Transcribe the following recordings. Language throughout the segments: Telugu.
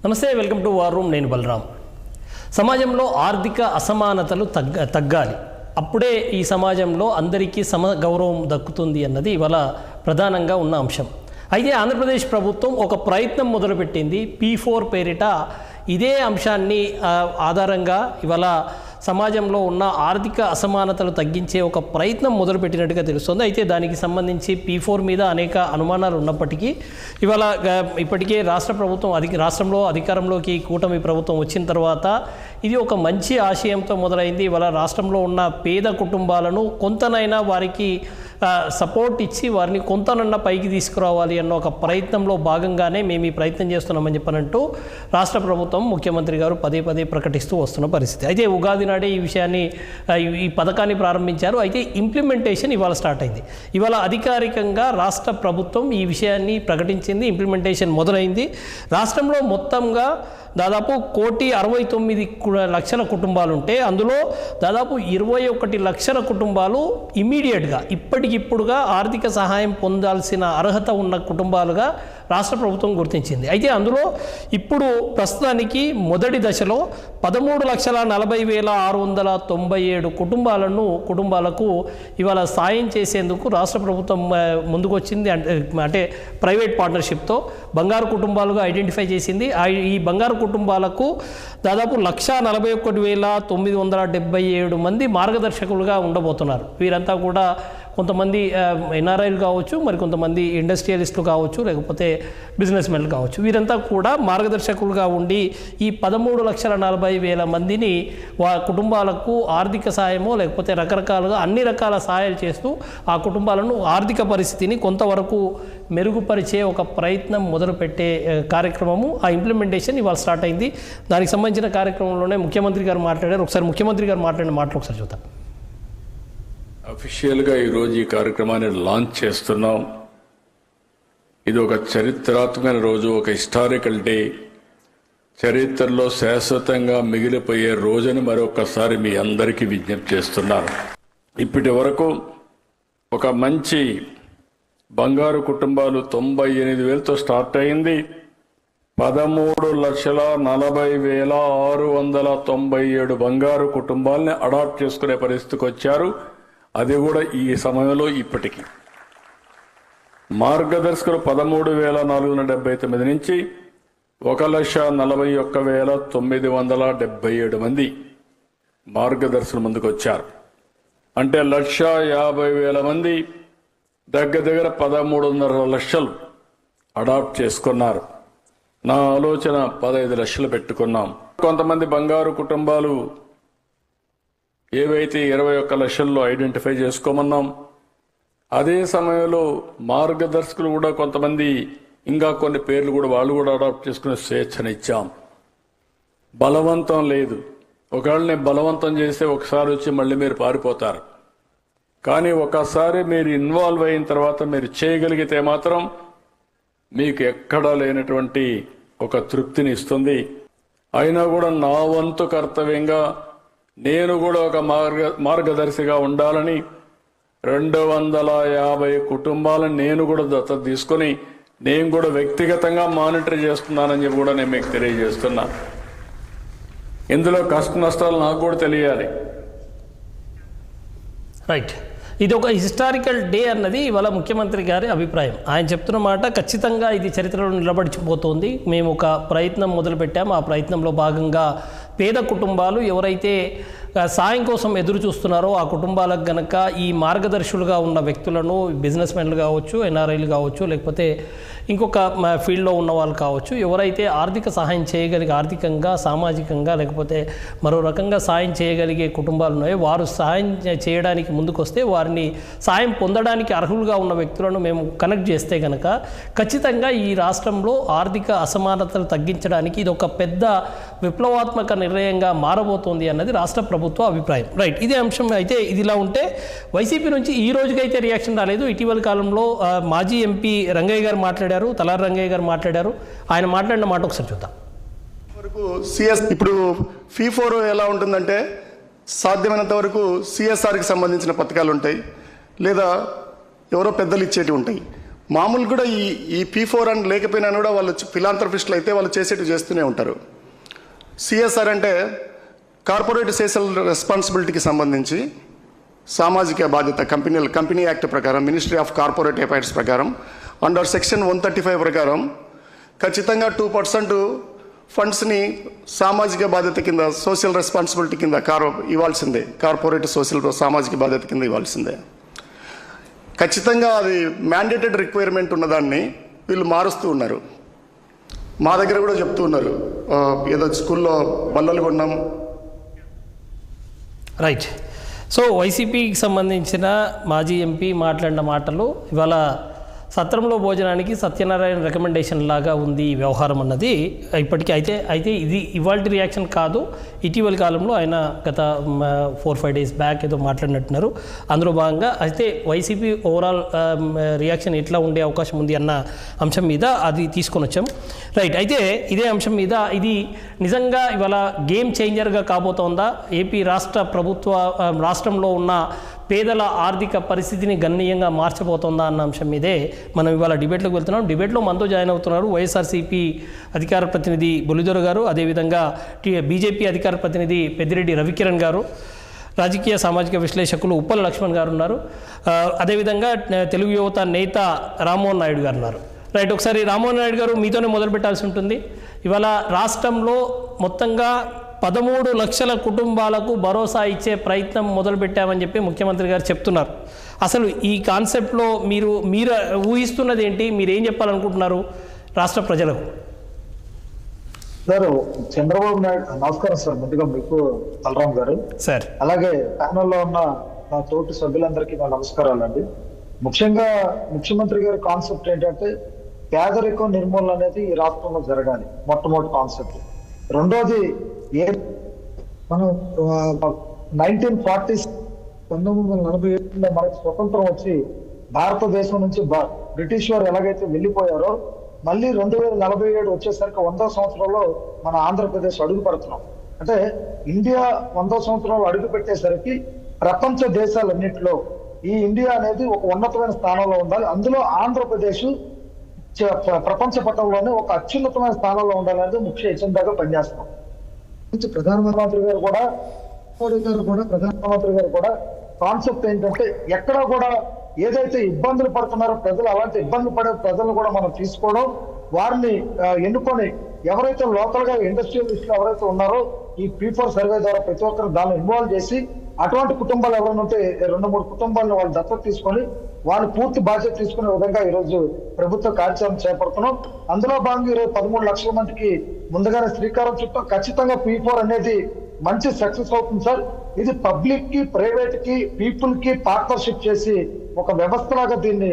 నమస్తే, వెల్కమ్ టు వార్ రూమ్. నేను బలరాం. సమాజంలో ఆర్థిక అసమానతలు తగ్గాలి, అప్పుడే ఈ సమాజంలో అందరికీ గౌరవం దక్కుతుంది అన్నది ఇవాళ ప్రధానంగా ఉన్న అంశం. అయితే ఆంధ్రప్రదేశ్ ప్రభుత్వం ఒక ప్రయత్నం మొదలుపెట్టింది. P4 పేరిట ఇదే అంశాన్ని ఆధారంగా ఇవాళ సమాజంలో ఉన్న ఆర్థిక అసమానతలు తగ్గించే ఒక ప్రయత్నం మొదలుపెట్టినట్టుగా తెలుస్తుంది. అయితే దానికి సంబంధించి P4 మీద అనేక అనుమానాలు ఉన్నప్పటికీ ఇవాళ ఇప్పటికే రాష్ట్రంలో అధికారంలోకి కూటమి ప్రభుత్వం వచ్చిన తర్వాత ఇది ఒక మంచి ఆశయంతో మొదలైంది. ఇవాళ రాష్ట్రంలో ఉన్న పేద కుటుంబాలను కొంతనైనా వారికి సపోర్ట్ ఇచ్చి వారిని కొంతనన్నా పైకి తీసుకురావాలి అన్న ఒక ప్రయత్నంలో భాగంగానే మేము ఈ ప్రయత్నం చేస్తున్నామని చెప్పనంటూ రాష్ట్ర ప్రభుత్వం ముఖ్యమంత్రి గారు పదే ప్రకటిస్తూ వస్తున్న పరిస్థితి. అయితే ఉగాది నాడే ఈ పథకాన్ని ప్రారంభించారు. అయితే ఇంప్లిమెంటేషన్ ఇవాళ స్టార్ట్ అయింది. ఇవాళ అధికారికంగా రాష్ట్ర ప్రభుత్వం ఈ విషయాన్ని ప్రకటించింది. ఇంప్లిమెంటేషన్ మొదలైంది. రాష్ట్రంలో మొత్తంగా దాదాపు 1,69,00,000 కుటుంబాలు ఉంటే అందులో దాదాపు 21 లక్షల కుటుంబాలు ఇమీడియట్గా ఇప్పటికిప్పుడుగా ఆర్థిక సహాయం పొందాల్సిన అర్హత ఉన్న కుటుంబాలుగా రాష్ట్ర ప్రభుత్వం గుర్తించింది. అయితే అందులో ఇప్పుడు ప్రస్తుతానికి మొదటి దశలో 13,40,697 కుటుంబాలకు ఇవాళ సాయం చేసేందుకు రాష్ట్ర ప్రభుత్వం ముందుకు వచ్చింది. అంటే ప్రైవేట్ పార్ట్నర్షిప్తో బంగారు కుటుంబాలుగా ఐడెంటిఫై చేసింది. ఈ బంగారు కుటుంబాలకు దాదాపు 1,41,977 మంది మార్గదర్శకులుగా ఉండబోతున్నారు. వీరంతా కూడా కొంతమంది ఎన్ఆర్ఐలు కావచ్చు, మరి కొంతమంది ఇండస్ట్రియలిస్టులు కావచ్చు, లేకపోతే బిజినెస్ మెన్లు కావచ్చు. వీరంతా కూడా మార్గదర్శకులుగా ఉండి ఈ 13,40,000 మందిని కుటుంబాలకు ఆర్థిక సాయమో లేకపోతే రకరకాలుగా అన్ని రకాల సహాయాలు చేస్తూ ఆ కుటుంబాలను ఆర్థిక పరిస్థితిని కొంతవరకు మెరుగుపరిచే ఒక ప్రయత్నం మొదలుపెట్టే కార్యక్రమము, ఆ ఇంప్లిమెంటేషన్ ఇవాళ స్టార్ట్ అయింది. దానికి సంబంధించిన కార్యక్రమంలోనే ముఖ్యమంత్రి గారు మాట్లాడారు. ఒకసారి ముఖ్యమంత్రి గారు మాట్లాడిన మాటలు ఒకసారి చూద్దాం. అఫీషియల్గా ఈరోజు ఈ కార్యక్రమాన్ని లాంచ్ చేస్తున్నాం. ఇది ఒక చరిత్రాత్మకమైన రోజు, ఒక హిస్టారికల్ డే, చరిత్రలో శాశ్వతంగా మిగిలిపోయే రోజుని మరొకసారి మీ అందరికీ విజ్ఞప్తి చేస్తున్నాను. ఇప్పటి వరకు ఒక మంచి బంగారు కుటుంబాలు 98,000తో స్టార్ట్ అయింది. 13,40,697 బంగారు కుటుంబాలని అడాప్ట్ చేసుకునే పరిస్థితికి వచ్చారు. అది కూడా ఈ సమయంలో ఇప్పటికీ మార్గదర్శకులు 13,479 నుంచి 1,41,977 మంది మార్గదర్శకులు ముందుకు వచ్చారు. అంటే 1,50,000 మంది దగ్గర 13.5 లక్షలు అడాప్ట్ చేసుకున్నారు. నా ఆలోచన 15 లక్షలు పెట్టుకున్నాం. కొంతమంది బంగారు కుటుంబాలు ఏవైతే 21 లక్షల్లో ఐడెంటిఫై చేసుకోమన్నాం, అదే సమయంలో మార్గదర్శకులు కూడా కొంతమంది ఇంకా కొన్ని పేర్లు కూడా వాళ్ళు కూడా అడాప్ట్ చేసుకునే స్వేచ్ఛనిచ్చాం. బలవంతం లేదు. ఒకవేళ నేను బలవంతం చేస్తే ఒకసారి వచ్చి మళ్ళీ మీరు పారిపోతారు. కానీ ఒకసారి మీరు ఇన్వాల్వ్ అయిన తర్వాత మీరు చేయగలిగితే మాత్రం మీకు ఎక్కడా లేనటువంటి ఒక తృప్తిని ఇస్తుంది. అయినా కూడా నా వంతు కర్తవ్యంగా నేను కూడా ఒక మార్గదర్శిగా ఉండాలని 250 కుటుంబాలను నేను కూడా దత్తత తీసుకొని నేను కూడా వ్యక్తిగతంగా మానిటర్ చేస్తున్నానని చెప్పి కూడా నేను మీకు తెలియజేస్తున్నా. ఇందులో కష్ట నష్టాలు నాకు కూడా తెలియాలి. రైట్, ఇది ఒక హిస్టారికల్ డే అన్నది ఇవాళ ముఖ్యమంత్రి గారి అభిప్రాయం. ఆయన చెప్తున్న మాట ఖచ్చితంగా ఇది చరిత్రలో నిలబడిపోతుంది. మేము ఒక ప్రయత్నం మొదలుపెట్టాము. ఆ ప్రయత్నంలో భాగంగా పేద కుటుంబాలు ఎవరైతే సాయం కోసం ఎదురు చూస్తున్నారో ఆ కుటుంబాలకు గనక ఈ మార్గదర్శులుగా ఉన్న వ్యక్తులను, బిజినెస్ మెన్లు కావచ్చు, ఎన్ఆర్ఐలు కావచ్చు, లేకపోతే ఇంకొక ఫీల్డ్లో ఉన్న వాళ్ళు కావచ్చు, ఎవరైతే ఆర్థిక సహాయం చేయగలిగే, ఆర్థికంగా సామాజికంగా లేకపోతే మరో రకంగా సాయం చేయగలిగే కుటుంబాలు ఉన్నాయో వారు సాయం చేయడానికి ముందుకొస్తే వారిని సాయం పొందడానికి అర్హులుగా ఉన్న వ్యక్తులను మేము కనెక్ట్ చేస్తే కనుక ఖచ్చితంగా ఈ రాష్ట్రంలో ఆర్థిక అసమానతలు తగ్గించడానికి ఇది ఒక పెద్ద విప్లవాత్మక నిర్ణయంగా మారబోతోంది అన్నది రాష్ట్ర ప్రభుత్వ అభిప్రాయం. రైట్, ఇదే అంశం. అయితే ఇదిలా ఉంటే వైసీపీ నుంచి ఈ రోజుకైతే రియాక్షన్ రాలేదు. ఇటీవల కాలంలో మాజీ ఎంపీ రంగయ్య గారు మాట్లాడారు, తలారి రంగయ్య గారు మాట్లాడారు. ఆయన మాట్లాడిన మాట ఒకసారి చూద్దాం. ఇప్పుడు P4 ఎలా ఉంటుందంటే సాధ్యమైనంత వరకు CSRకి సంబంధించిన పథకాలు ఉంటాయి, లేదా ఎవరో పెద్దలు ఇచ్చేటివి ఉంటాయి. మామూలు కూడా ఈ P4 అని లేకపోయినా కూడా వాళ్ళు ఫిలాంథ్రపిస్టులు అయితే వాళ్ళు చేస్తూనే ఉంటారు. సిఎస్ఆర్ అంటే కార్పొరేట్ సోషల్ రెస్పాన్సిబిలిటీకి సంబంధించి సామాజిక బాధ్యత కంపెనీ యాక్ట్ ప్రకారం, మినిస్ట్రీ ఆఫ్ కార్పొరేట్ అఫైర్స్ ప్రకారం అండర్ సెక్షన్ 135 ప్రకారం ఖచ్చితంగా 2% ఫండ్స్ని సామాజిక బాధ్యత కింద, సోషల్ రెస్పాన్సిబిలిటీ కింద ఇవ్వాల్సిందే. కార్పొరేట్ సామాజిక బాధ్యత కింద ఇవ్వాల్సిందే. ఖచ్చితంగా అది మ్యాండేటెడ్ రిక్వైర్మెంట్ ఉన్నదాన్ని వీళ్ళు మారుస్తూ ఉన్నారు. మా దగ్గర కూడా చెప్తూ ఉన్నారు, ఏదో స్కూల్లో బల్లలు కొన్నాం. రైట్. సో వైసీపీకి సంబంధించిన మాజీ ఎంపీ మాట్లాడిన మాటలు ఇవాళ సత్రంలో భోజనానికి సత్యనారాయణ రికమెండేషన్ లాగా ఉంది ఈ వ్యవహారం అన్నది ఇప్పటికీ. అయితే ఇది ఇవాళ రియాక్షన్ కాదు, ఇటీవల కాలంలో ఆయన గత 4-5 డేస్ బ్యాక్ ఏదో మాట్లాడినట్టున్నారు. అందులో భాగంగా అయితే వైసీపీ ఓవరాల్ రియాక్షన్ ఎట్లా ఉండే అవకాశం ఉంది అన్న అంశం మీద అది తీసుకొని వచ్చాం. రైట్. అయితే ఇదే అంశం మీద ఇది నిజంగా ఇవాళ గేమ్ చేంజర్గా కాబోతోందా? ఏపీ రాష్ట్రంలో ఉన్న పేదల ఆర్థిక పరిస్థితిని గణనీయంగా మార్చబోతోందా అన్న అంశం మీదే మనం ఇవాళ డిబేట్లోకి వెళ్తున్నాం. డిబేట్లో మనతో జాయిన్ అవుతున్నారు వైఎస్ఆర్సీపీ అధికార ప్రతినిధి బొలిదొర గారు, అదేవిధంగా బీజేపీ అధికార ప్రతినిధి పెద్దిరెడ్డి రవికిరణ్ గారు, రాజకీయ సామాజిక విశ్లేషకులు ఉప్పల లక్ష్మణ్ గారు ఉన్నారు, అదేవిధంగా తెలుగు యువత నేత రామ్మోహన్ నాయుడు గారు ఉన్నారు. రైట్. ఒకసారి రామ్మోహన్ నాయుడు గారు మీతోనే మొదలు పెట్టాల్సి ఉంటుంది. ఇవాళ రాష్ట్రంలో మొత్తంగా 13 లక్షల కుటుంబాలకు భరోసా ఇచ్చే ప్రయత్నం మొదలుపెట్టామని చెప్పి ముఖ్యమంత్రి గారు చెప్తున్నారు. అసలు ఈ కాన్సెప్ట్లో మీరు ఊహిస్తున్నది ఏంటి? మీరు ఏం చెప్పాలనుకుంటున్నారు రాష్ట్ర ప్రజలకు? సార్, చంద్రబాబు నాయుడు, నమస్కారం సార్. ముందుగా మీకు బలరాం గారు సార్, అలాగే ప్యానెల్లో ఉన్న నా తోటి సభ్యులందరికీ నా నమస్కారాలండి. ముఖ్యంగా ముఖ్యమంత్రి గారి కాన్సెప్ట్ ఏంటంటే పేదరికం నిర్మూలన అనేది ఈ రాష్ట్రంలో జరగాలి, మొట్టమొదటి కాన్సెప్ట్. రెండోది, మనం 1947లో మనకి స్వతంత్రం వచ్చి భారతదేశం నుంచి బ్రిటిష్ వారు ఎలాగైతే వెళ్ళిపోయారో మళ్ళీ 2047 వచ్చేసరికి 100వ సంవత్సరంలో మన ఆంధ్రప్రదేశ్ అడుగు పెడుతున్నాం. అంటే ఇండియా 100వ సంవత్సరంలో అడుగు పెట్టేసరికి ప్రపంచ దేశాలన్నింటిలో ఈ ఇండియా అనేది ఒక ఉన్నతమైన స్థానంలో ఉండాలి. అందులో ఆంధ్రప్రదేశ్ ప్రపంచ పటంలోనే ఒక అత్యున్నతమైన స్థానంలో ఉండాలనేది ముఖ్య ఎజెండాగా పనిచేస్తున్నాం. ప్రధానమంత్రి గారు కూడా కాన్సెప్ట్ ఏంటంటే ఎక్కడ కూడా ఏదైతే ఇబ్బందులు పడుతున్నారో ప్రజలు, అలాంటి ఇబ్బందులు పడే ప్రజలను కూడా మనం తీసుకోవడం, వారిని ఎన్నుకొని ఎవరైతే లోకల్ గా ఇండస్ట్రియలిస్టులు ఎవరైతే ఉన్నారో ఈ P4 సర్వే ద్వారా ప్రతి ఒక్కరు దానిలో ఇన్వాల్వ్ చేసి అటువంటి కుటుంబాలు ఎవరైనా ఉంటే 2-3 కుటుంబాలను వాళ్ళు దత్తత తీసుకొని వాళ్ళు పూర్తి బాధ్యత తీసుకునే విధంగా ఈరోజు ప్రభుత్వ కార్యక్రమం చేపడుతున్నాం. అందులో భాగంగా ఈరోజు 13 లక్షల మందికి ముందుగానే శ్రీకారం చుట్టాం. ఖచ్చితంగా P4 అనేది మంచి సక్సెస్ అవుతుంది సార్. ఇది పబ్లిక్ కి, ప్రైవేట్ కి, పీపుల్ కి పార్ట్నర్షిప్ చేసి ఒక వ్యవస్థలాగా దీన్ని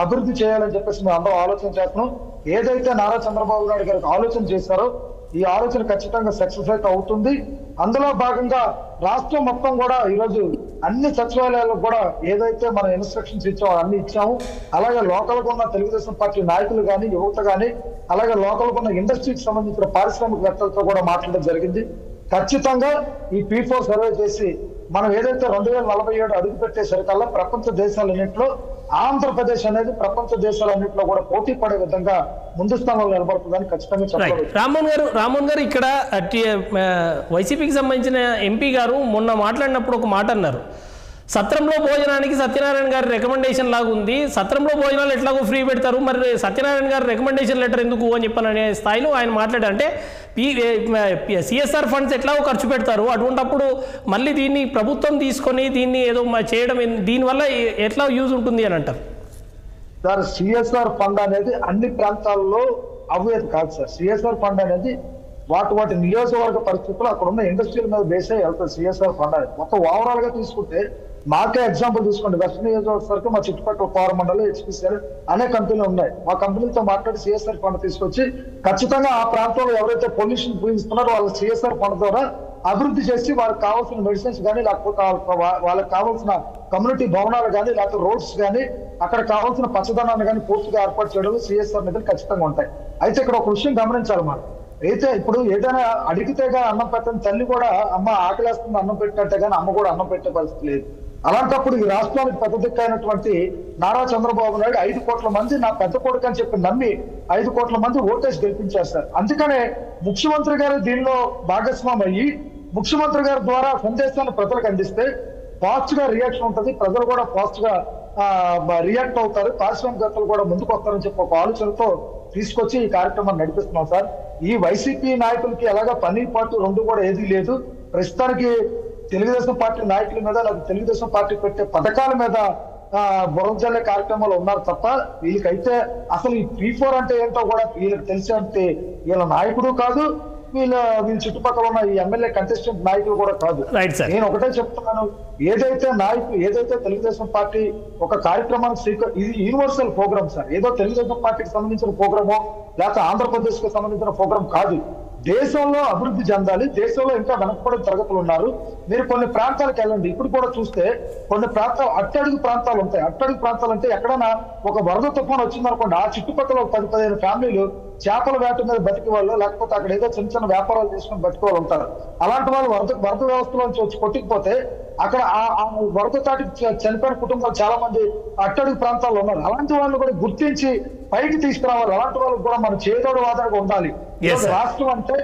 అభివృద్ధి చేయాలని చెప్పేసి మేము అందరూ ఆలోచన చేస్తున్నాం. ఏదైతే నారా చంద్రబాబు నాయుడు గారికి ఆలోచన చేశారో ఈ ఆలోచన ఖచ్చితంగా సక్సెస్ అయితే అవుతుంది. అందులో భాగంగా రాష్ట్రం మొత్తం కూడా ఈరోజు అన్ని సచివాలయాలకు కూడా ఏదైతే మనం ఇన్స్ట్రక్షన్స్ ఇచ్చామో అన్ని ఇచ్చాము. అలాగే లోకల్ గా ఉన్న తెలుగుదేశం పార్టీ నాయకులు కానీ, యువత కానీ, అలాగే లోకల్ గా ఉన్న ఇండస్ట్రీకి సంబంధించిన పారిశ్రామికవేత్తలతో కూడా మాట్లాడడం జరిగింది. ఖచ్చితంగా ఈ P4 సర్వే చేసి మనం ఏదైతే 2047 అడుగు పెట్టేసరికల్లా ప్రపంచ దేశాలన్నింటిలో ఆంధ్రప్రదేశ్ అనేది ప్రపంచ దేశాలన్నింటిలో కూడా పోటీ పడే విధంగా ముందు స్థానంలో నిలబడుతుందని ఖచ్చితంగా చెప్పాలి. రామ్మోహన్ గారు ఇక్కడ వైసీపీకి సంబంధించిన ఎంపీ గారు మొన్న మాట్లాడినప్పుడు ఒక మాట అన్నారు, సత్రంలో భోజనానికి సత్యనారాయణ గారి రికమెండేషన్ లాగా ఉంది, సత్రంలో భోజనాలు ఎట్లాగో ఫ్రీ పెడతారు, మరి సత్యనారాయణ గారి రికమెండేషన్ లెటర్ ఎందుకు అని చెప్పాననే స్థాయిలో ఆయన మాట్లాడారు. అంటే CSR ఫండ్స్ ఎట్లాగో ఖర్చు పెడతారు, అటువంటిప్పుడు మళ్ళీ దీన్ని ప్రభుత్వం తీసుకొని దీన్ని ఏదో చేయడం దీనివల్ల ఎట్లా యూజ్ ఉంటుంది అని అంటారు సార్. CSR ఫండ్ అనేది అన్ని ప్రాంతాల్లో అవ్వేది కాదు సార్. CSR ఫండ్ అనేది వాటి నియోజకవర్గ పరిస్థితులు అక్కడ ఉన్న ఇండస్ట్రీల మీద బేస్ అయ్యి వెళ్తారు. CSR ఫండ్ అనేది మొత్తం ఓవరాల్ గా తీసుకుంటే మాకే ఎగ్జాంపుల్ తీసుకోండి, వెస్ట్ నియోజకవర్గం మా చుట్టుపక్కల కోరమండలం, HPCL అనే కంపెనీలు ఉన్నాయి. మా కంపెనీలతో మాట్లాడి CSR ఫండ్ తీసుకొచ్చి ఖచ్చితంగా ఆ ప్రాంతంలో ఎవరైతే పొల్యూషన్ పూజిస్తున్నారో వాళ్ళ CSR ఫండ్ ద్వారా అభివృద్ధి చేసి వాళ్ళకి కావాల్సిన మెడిసిన్స్ కానీ, లేకపోతే వాళ్ళకి కావాల్సిన కమ్యూనిటీ భవనాలు కానీ, లేకపోతే రోడ్స్ కానీ, అక్కడ కావాల్సిన పచ్చదనాన్ని కానీ పూర్తిగా ఏర్పాటు చేయడం CSR నిధులు ఖచ్చితంగా ఉంటాయి. అయితే ఇక్కడ ఒక విషయం గమనించాలి మనం. అయితే ఇప్పుడు ఏదైనా అడిగితేగా అన్నం పెట్టని తల్లి కూడా అమ్మ ఆకలేస్తుంది అన్నం పెట్టినట్టే కానీ అమ్మ కూడా అన్నం పెట్టే పరిస్థితి లేదు. అలాంటప్పుడు ఈ రాష్ట్రానికి పెద్ద దిక్కైనటువంటి నారా చంద్రబాబు నాయుడు 5 కోట్ల మంది నా పెద్ద కొడుకు అని చెప్పి నమ్మి 5 కోట్ల మంది ఓటేసి గెలిపించేస్తారు. అందుకనే ముఖ్యమంత్రి గారు దీనిలో భాగస్వామి అయ్యి ముఖ్యమంత్రి గారి ద్వారా సందేశాన్ని ప్రజలకు అందిస్తే ఫాస్ట్ గా రియాక్షన్ ఉంటుంది, ప్రజలు కూడా ఫాస్ట్ గా రియాక్ట్ అవుతారు, పారిశ్రామికవేత్తలు కూడా ముందుకు వస్తారని చెప్పి ఒక ఆలోచనతో తీసుకొచ్చి ఈ కార్యక్రమాన్ని నడిపిస్తున్నాం సార్. ఈ వైసీపీ నాయకులకి ఎలాగా పని పాటు రెండు కూడా ఏదీ లేదు. ప్రస్తుతానికి తెలుగుదేశం పార్టీ నాయకుల మీద లేదా తెలుగుదేశం పార్టీ పెట్టే పథకాల మీద బురద జల్లే కార్యక్రమాలు ఉన్నారు తప్ప వీళ్ళకైతే అసలు ఈ P4 అంటే ఏంటో కూడా వీళ్ళకి తెలిసి అంటే వీళ్ళ నాయకుడు కాదు, వీళ్ళ చుట్టుపక్కల ఉన్న ఈ ఎమ్మెల్యే కంటెస్టెంట్ నాయకులు కూడా కాదు. నేను ఒకటే చెప్తున్నాను, ఏదైతే తెలుగుదేశం పార్టీ ఒక కార్యక్రమానికి ఇది యూనివర్సల్ ప్రోగ్రామ్ సార్. ఏదో తెలుగుదేశం పార్టీకి సంబంధించిన ప్రోగ్రామో లేకపోతే ఆంధ్రప్రదేశ్ కి సంబంధించిన ప్రోగ్రామ్ కాదు. దేశంలో అభివృద్ధి చెందాలి, దేశంలో ఇంకా వెనకబడిన తరగతులు ఉన్నారు. మీరు కొన్ని ప్రాంతాలకు వెళ్ళండి, ఇప్పుడు కూడా చూస్తే కొన్ని ప్రాంతాలు అట్టడుగు ప్రాంతాలు ఉంటాయి. అట్టడుగు ప్రాంతాలు అంటే ఎక్కడైనా ఒక వరద తుఫాను వచ్చిందనుకోండి, ఆ చుట్టుపక్కల 10-15 ఫ్యామిలీలు చేపల వేట మీద బతికే వాళ్ళు, లేకపోతే అక్కడ ఏదో చిన్న చిన్న వ్యాపారాలు చేసుకుని బతికే వాళ్ళు ఉంటారు. అలాంటి వాళ్ళు వరద వ్యవస్థలోంచి వచ్చి కొట్టుకుపోతే అక్కడ ఆ వరద తాటి చనిపోయిన కుటుంబాలు చాలా మంది అట్టడుగు ప్రాంతాల్లో ఉన్నారు. అలాంటి వాళ్ళు కూడా గుర్తించి పైకి తీసుకురావాలి. అలాంటి వాళ్ళకి కూడా మన చేదోడు వాదనగా ఉండాలి. రాష్ట్రం అంటే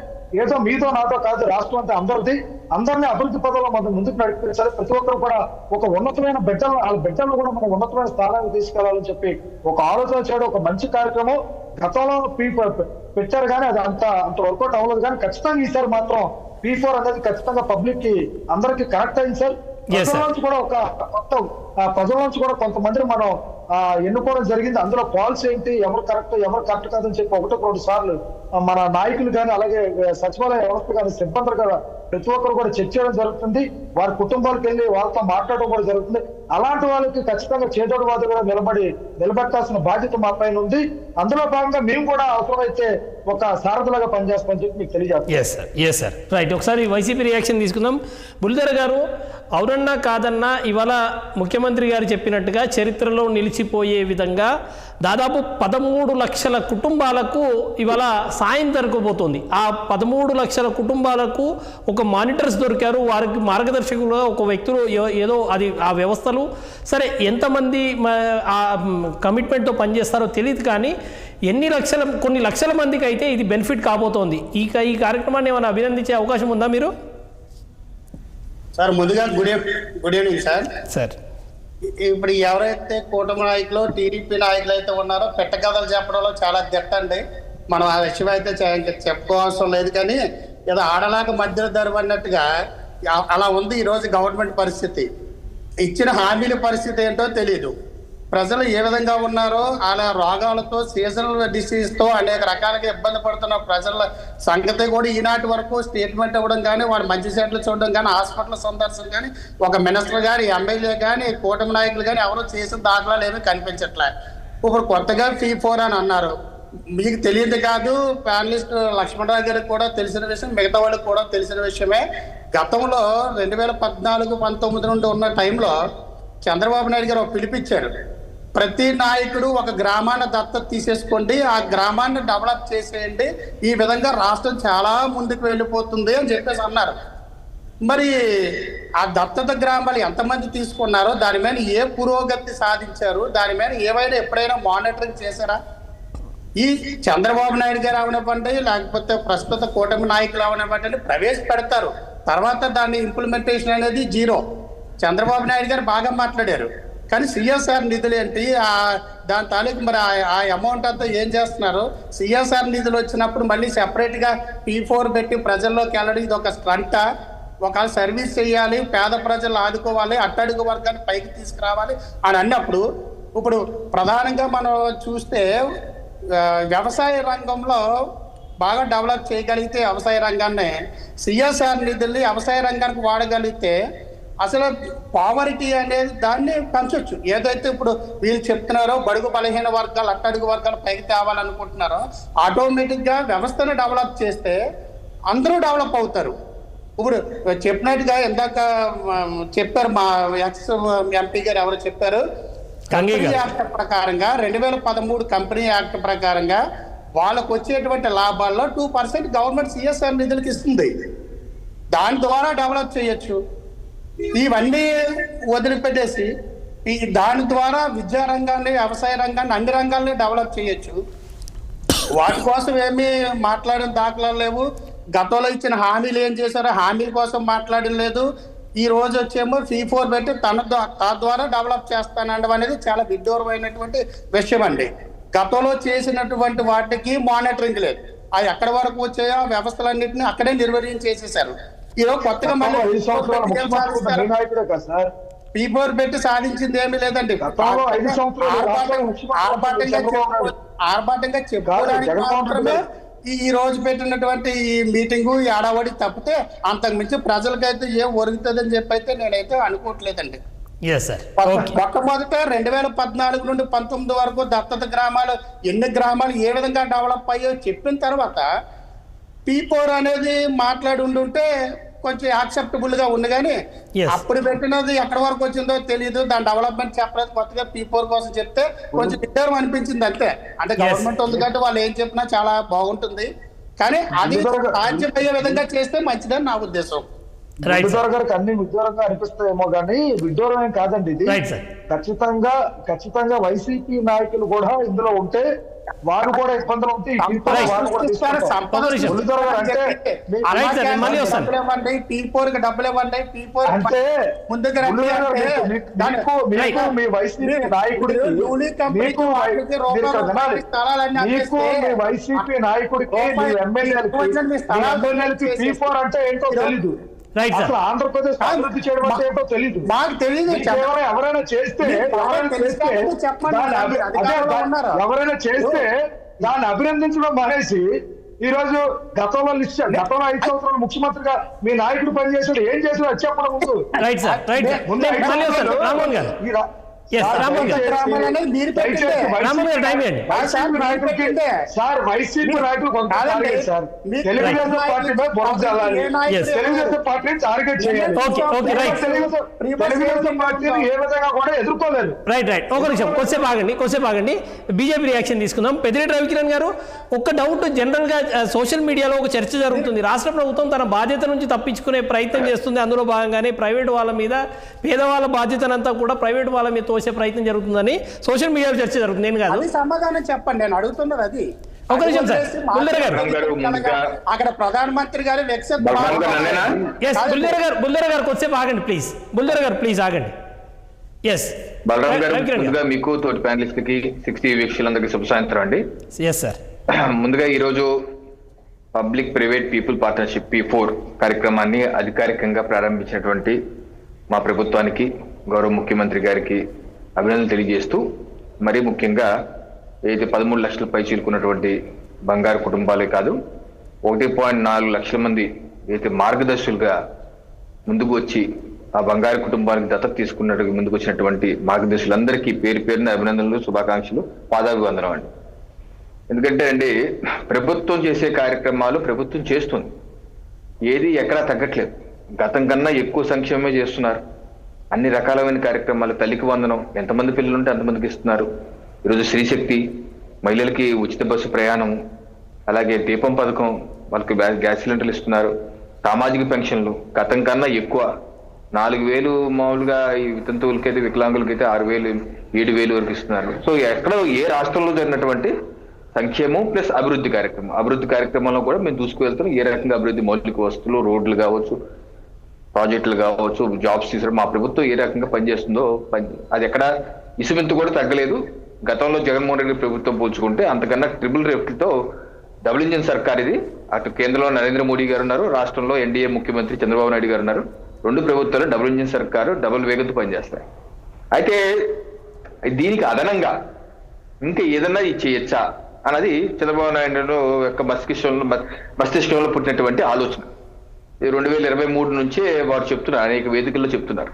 ఏదో మీతో నాతో కాదు, రాష్ట్రం అంటే అందరినీ అభివృద్ధి పదంలో మనం ముందుకు నడిపించాలి. ప్రతి ఒక్కరు కూడా ఒక ఉన్నతమైన బిడ్డలను కూడా మనం ఉన్నతమైన స్థానానికి తీసుకెళ్లాలని చెప్పి ఒక ఆలోచన చేయడం ఒక మంచి కార్యక్రమం. గతంలో పెట్టారు కానీ అది అంత వర్కౌట్ అవ్వలేదు. కానీ ఖచ్చితంగా ఈసారి మాత్రం P4 అనేది ఖచ్చితంగా పబ్లిక్ కి అందరికి కనెక్ట్ అయింది సార్. ప్రజల నుంచి కూడా ఒక కొత్త ప్రజల నుంచి కూడా కొంతమందిని మనం ఎన్నుకోవడం జరిగింది. అందులో పాలసీ ఏంటి, ఎవరు కరెక్ట్ కాదని చెప్పి 1-2 సార్లు మన నాయకులు కానీ అలాగే సచివాలయ వ్యవస్థ కానీ సిబ్బందులు కూడా ప్రతి ఒక్కరు కూడా చర్చ చేయడం జరుగుతుంది. వారి కుటుంబాలకు వెళ్ళి వాళ్ళతో మాట్లాడడం కూడా జరుగుతుంది. అలాంటి వాళ్ళకి ఖచ్చితంగా చేదోడువాదుగా నిలబెట్టాల్సిన బాధ్యత మా పైన ఉంది. అందులో భాగంగా మేము కూడా అవసరమైతే ఒక సారథులుగా పనిచేస్తామని చెప్పి మీకు తెలియజేస్తాం. Yes sir right. ఒకసారి వైసీపీ రియాక్షన్ తీసుకుందాం. బుల్దర్ గారు, అవునన్నా కాదన్నా ఇవాళ ముఖ్యమంత్రి గారు చెప్పినట్టుగా చరిత్రలో నిలిచిపోయే విధంగా దాదాపు 13 లక్షల కుటుంబాలకు ఇవాళ సాయం దొరకబోతోంది. ఆ 13 లక్షల కుటుంబాలకు ఒక మానిటర్స్ దొరికారు, వారికి మార్గదర్శకులుగా ఒక వ్యక్తులు ఏదో అది ఆ వ్యవస్థలు సరే ఎంతమంది ఆ కమిట్మెంట్తో పనిచేస్తారో తెలియదు, కానీ కొన్ని లక్షల మందికి అయితే ఇది బెనిఫిట్ కాబోతోంది. ఈ కార్యక్రమాన్ని ఏమైనా అభినందించే అవకాశం ఉందా మీరు? సార్ ముందుగా గుడ్ ఈవినింగ్ సార్. ఇప్పుడు ఎవరైతే కూటమి నాయకులు టీడీపీ నాయకులు అయితే ఉన్నారో పెట్టకథలు చెప్పడంలో చాలా దిట్టండి. మనం ఆ విషయం అయితే చెప్పుకోవాల్సిన లేదు. కానీ ఏదో ఆడలాగా మధ్యలో ధరవన్నట్టుగా అలా ఉంది ఈరోజు గవర్నమెంట్ పరిస్థితి. ఇచ్చిన హామీల పరిస్థితి ఏంటో తెలియదు. ప్రజలు ఏ విధంగా ఉన్నారో అలా రోగాలతో సీజనల్ డిసీజ్తో అనేక రకాలుగా ఇబ్బంది పడుతున్న ప్రజల సంగతి కూడా ఈనాటి వరకు స్టేట్మెంట్ ఇవ్వడం కానీ వాడు మంచి సెట్లు చూడడం కానీ హాస్పిటల్ సందర్శన కానీ ఒక మినిస్టర్ కానీ ఎమ్మెల్యే కానీ కూటమి నాయకులు కానీ ఎవరో చేసిన దాఖలాలు ఏమీ కనిపించట్లే. ఇప్పుడు కొత్తగా P4 అని అన్నారు. మీకు తెలియదు కాదు, ప్యానలిస్ట్ లక్ష్మణరావు గారికి కూడా తెలిసిన విషయం, మిగతా వాళ్ళకి కూడా తెలిసిన విషయమే. గతంలో 2014-19 నుండి ఉన్న టైంలో చంద్రబాబు నాయుడు గారు పిలిపించారు. ప్రతి నాయకుడు ఒక గ్రామాన్ని దత్తత తీసేసుకోండి, ఆ గ్రామాన్ని డెవలప్ చేసేయండి, ఈ విధంగా రాష్ట్రం చాలా ముందుకు వెళ్ళిపోతుంది అని చెప్పేసి అన్నారు. మరి ఆ దత్తత గ్రామాలు ఎంతమంది తీసుకున్నారో, దాని మీద ఏ పురోగతి సాధించారు, దాని మీద ఏమైనా ఎప్పుడైనా మానిటరింగ్ చేశారా? ఈ చంద్రబాబు నాయుడు గారు అవనివ్వండి, లేకపోతే ప్రస్తుత కూటమి నాయకులు అవనివ్వండి, ప్రవేశపెడతారు. తర్వాత దాని ఇంప్లిమెంటేషన్ అనేది జీరో. చంద్రబాబు నాయుడు గారు బాగా మాట్లాడారు, కానీ CSR నిధులు ఏంటి, దాని తాలూకు మరి ఆ అమౌంట్ అంతా ఏం చేస్తున్నారు? CSR నిధులు వచ్చినప్పుడు మళ్ళీ సెపరేట్గా P4 పెట్టి ప్రజల్లోకి వెళ్ళడం ఇది ఒక స్ట్రంటా? ఒకవేళ సర్వీస్ చేయాలి, పేద ప్రజలు ఆదుకోవాలి, అట్టడుగు వర్గాన్ని పైకి తీసుకురావాలి అని అన్నప్పుడు ఇప్పుడు ప్రధానంగా మనం చూస్తే వ్యవసాయ రంగంలో బాగా డెవలప్ చేయగలిగితే వ్యవసాయ రంగాన్ని CSR నిధుల్ని వ్యవసాయ రంగానికి వాడగలిగితే అసలు పావర్టీ అనేది దాన్ని పెంచవచ్చు. ఏదైతే ఇప్పుడు వీళ్ళు చెప్తున్నారో బడుగు బలహీన వర్గాలు అట్టడుగు వర్గాలు పైకి తేవాలనుకుంటున్నారో ఆటోమేటిక్గా వ్యవస్థను డెవలప్ చేస్తే అందరూ డెవలప్ అవుతారు. ఇప్పుడు చెప్పినట్టుగా ఇందాక చెప్పారు మా ఎక్స్ MP గారు ఎవరు చెప్పారు, కంపెనీ యాక్ట్ ప్రకారంగా 2013 కంపెనీ యాక్ట్ ప్రకారంగా వాళ్ళకు వచ్చేటువంటి లాభాల్లో 2% గవర్నమెంట్ CSR నిధులకు ఇస్తుంది. దాని ద్వారా డెవలప్ చేయొచ్చు. ఇవన్నీ వదిలిపెట్టేసి దాని ద్వారా విద్యా రంగాన్ని, వ్యవసాయ రంగాన్ని, అన్ని రంగాల్ని డెవలప్ చేయొచ్చు. వాటి కోసం ఏమీ మాట్లాడిన దాఖలాలు లేవు. గతంలో ఇచ్చిన హామీలు ఏం చేశారో హామీల కోసం మాట్లాడడం లేదు. ఈ రోజు వచ్చేమో P4 పెట్టి తన ద్వారా డెవలప్ చేస్తానండం అనేది చాలా విడ్డూరమైనటువంటి విషయం అండి. గతంలో చేసినటువంటి వాటికి మానిటరింగ్ లేదు. అవి ఎక్కడి వరకు వచ్చాయో వ్యవస్థలన్నింటినీ అక్కడే నిర్వహించేసేసారు. ఈరోజు కొత్తగా మళ్ళీ P4 పెట్టి సాధించింది ఏమీ లేదండి. ఆర్భాటంగా చెప్పుకోవడానికి మాత్రమే ఈ రోజు పెట్టినటువంటి ఈ మీటింగు ఏడావడి తప్పితే అంతకు మించి ప్రజలకైతే ఏం ఒరుగుతుందని చెప్పి అయితే నేనైతే అనుకోవట్లేదండి. మొట్టమొదట 2014 నుండి 19 వరకు దత్తత గ్రామాలు ఎన్ని గ్రామాలు ఏ విధంగా డెవలప్ అయ్యో చెప్పిన తర్వాత P4 అనేది మాట్లాడి ఉండుంటే కొంచెం యాక్సెప్టబుల్ గా ఉంది. కానీ అప్పుడు పెట్టినది ఎక్కడి వరకు వచ్చిందో తెలియదు. దాని డెవలప్మెంట్ చెప్పలేదు. కొత్తగా P4 కోసం చెప్తే కొంచెం విడ్డూరం అనిపించింది అంతే. అంటే గవర్నమెంట్ ఉంది కాబట్టి వాళ్ళు ఏం చెప్పినా చాలా బాగుంటుంది. కానీ అది సాధ్యమయ్యే విధంగా చేస్తే మంచిదని నా ఉద్దేశం. గారికి అన్ని విడ్డూరంగా అనిపిస్తాయేమో కానీ విడ్డూరం ఏం కాదండి ఇది. ఖచ్చితంగా వైసీపీ నాయకులు కూడా ఇందులో ఉంటే వారు కూడా ఇబ్బందులు ఉంటాయి. డబ్బులు ఇవ్వండి అంటే మీ వైసీపీ నాయకుడికి ఎమ్మెల్యేలకి P4 అంటే ఏంటో తెలీదు. అసలు ఆంధ్రప్రదేశ్ అభివృద్ధి చేయడం అంటే ఏంటో తెలీదు. మాకు తెలియదు. ఎవరైనా చేస్తే దాన్ని అభినందించడం మానేసి ఈ రోజు గతంలో 5 సంవత్సరాలు ముఖ్యమంత్రిగా మీ నాయకుడు పనిచేసాడు, ఏం చేసాడు అది చెప్పడం ముందు వైసీపీ నాయకులు తెలుగుదేశం పార్టీ టార్గెట్ చేయాలి. తెలుగుదేశం పార్టీని ఏ విధంగా కూడా ఎదుర్కోలేదు. ఒక నిమిషం కొద్దిసేపు ఆగండి. బీజేపీ రియాక్షన్ తీసుకుందాం. పెద్దిరెడ్డి రవికిరణ్ గారు, ఒక్క డౌట్. జనరల్ గా సోషల్ మీడియాలో ఒక చర్చ జరుగుతుంది. రాష్ట్ర ప్రభుత్వం తన బాధ్యత నుంచి తప్పించుకునే ప్రయత్నం చేస్తుంది. అందులో భాగంగానే ప్రైవేట్ వాళ్ళ మీద, పేదవాళ్ళ బాధ్యతనంతా కూడా ప్రైవేట్ వాళ్ళ మీద తోసే ప్రయత్నం జరుగుతుందని సోషల్ మీడియాలో చర్చ జరుగుతుంది. నేను కాదు, సమాధానం చెప్పండి. నేను అడుగుతున్నది అది. ఒక నిమిషం సార్. బుల్లెర గారు, అక్కడ ప్రధానమంత్రి గారు బుల్లెర గారు కొద్దిసేపు ఆగండి ప్లీజ్. బుల్లెర గారు ప్లీజ్ ఆగండి. బలరాం గారు, ముందుగా మీకు తోటి ప్యానలిస్ట్ కి 60 వీక్షకులందరికీ శుభ సాయంత్రం అండి. ముందుగా ఈరోజు public private people partnership P4 కార్యక్రమాన్ని అధికారికంగా ప్రారంభించినటువంటి మా ప్రభుత్వానికి, గౌరవ ముఖ్యమంత్రి గారికి అభినందనలు తెలియజేస్తూ, మరీ ముఖ్యంగా ఏదైతే 13 లక్షల పై చీలుకున్నటువంటి బంగారు కుటుంబాలే కాదు, 1.4 లక్షల మంది ఏదైతే మార్గదర్శులుగా ముందుకు వచ్చి ఆ బంగారు కుటుంబానికి దత్తత తీసుకున్నట్టు ముందుకు వచ్చినటువంటి మార్గదర్శులందరికీ పేరు పేరున అభినందనలు, శుభాకాంక్షలు, పాదాభివందనం అండి. ఎందుకంటే అండి, ప్రభుత్వం చేసే కార్యక్రమాలు ప్రభుత్వం చేస్తుంది, ఏది ఎక్కడా తగ్గట్లేదు. గతం కన్నా ఎక్కువ సంక్షేమమే చేస్తున్నారు. అన్ని రకాలైన కార్యక్రమాలు, తల్లికి వందనం, ఎంతమంది పిల్లలు ఉంటే అంతమందికి ఇస్తున్నారు. ఈరోజు స్త్రీశక్తి, మహిళలకి ఉచిత బస్సు ప్రయాణం, అలాగే దీపం పథకం, వాళ్ళకి గ్యాస్ సిలిండర్లు ఇస్తున్నారు, సామాజిక పెన్షన్లు గతం కన్నా ఎక్కువ. 4,000 మామూలుగా ఈ వితంతువులకైతే, వికలాంగులకైతే 6,000, 7,000 వరకు ఇస్తున్నారు. సో ఎక్కడో ఏ రాష్ట్రంలో జరిగినటువంటి సంక్షేమం ప్లస్ అభివృద్ధి కార్యక్రమంలో కూడా మేము దూసుకువెళ్తున్నాం. ఏ రకంగా అభివృద్ధి, మౌలిక వస్తువులు, రోడ్లు కావచ్చు, ప్రాజెక్టులు కావచ్చు, జాబ్స్ తీసుకోవడం, మా ప్రభుత్వం ఏ రకంగా పనిచేస్తుందో అది ఎక్కడ ఇసుమెంతు కూడా తగ్గలేదు. గతంలో జగన్మోహన్ రెడ్డి ప్రభుత్వం పోల్చుకుంటే అంతకన్నా ట్రిపుల్ రేట్లతో డబుల్ ఇంజిన్ సర్కార్ ఇది. అటు కేంద్రంలో నరేంద్ర మోడీ గారు ఉన్నారు, రాష్ట్రంలో ఎన్డీఏ ముఖ్యమంత్రి చంద్రబాబు నాయుడు గారు ఉన్నారు. 2 ప్రభుత్వాలు డబుల్ ఇంజిన్ సర్కారు, డబుల్ వేగంతో పనిచేస్తాయి. అయితే దీనికి అదనంగా ఇంకా ఏదన్నా చేయొచ్చా అన్నది చంద్రబాబు నాయుడు యొక్క మస్తిష్కంలో పుట్టినటువంటి ఆలోచన. 2023 నుంచే వారు చెప్తున్నారు, అనేక వేదికల్లో చెప్తున్నారు.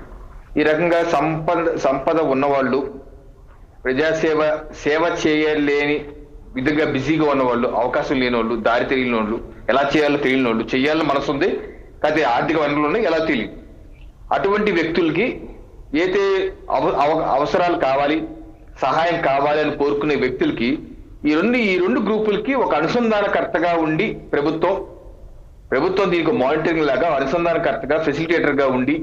ఈ రకంగా సంపద ఉన్నవాళ్ళు, సేవ చేయలేని విధంగా బిజీగా ఉన్నవాళ్ళు, అవకాశం లేని వాళ్ళు, దారి తెలియని వాళ్ళు, ఎలా చేయాలో తెలియని వాళ్ళు, చేయాలని మనసు ఉంది కాకపోతే ఆర్థిక వనరులు ఉన్నాయి, ఎలా తెలియదు. అటువంటి వ్యక్తులకి ఏదైతే అవసరాలు కావాలి, సహాయం కావాలి అని కోరుకునే వ్యక్తులకి ఈ రెండు గ్రూపులకి ఒక అనుసంధానకర్తగా ఉండి ప్రభుత్వం దీనికి మానిటరింగ్ లాగా అనుసంధానకర్తగా, ఫెసిలిటేటర్ గా ఉండి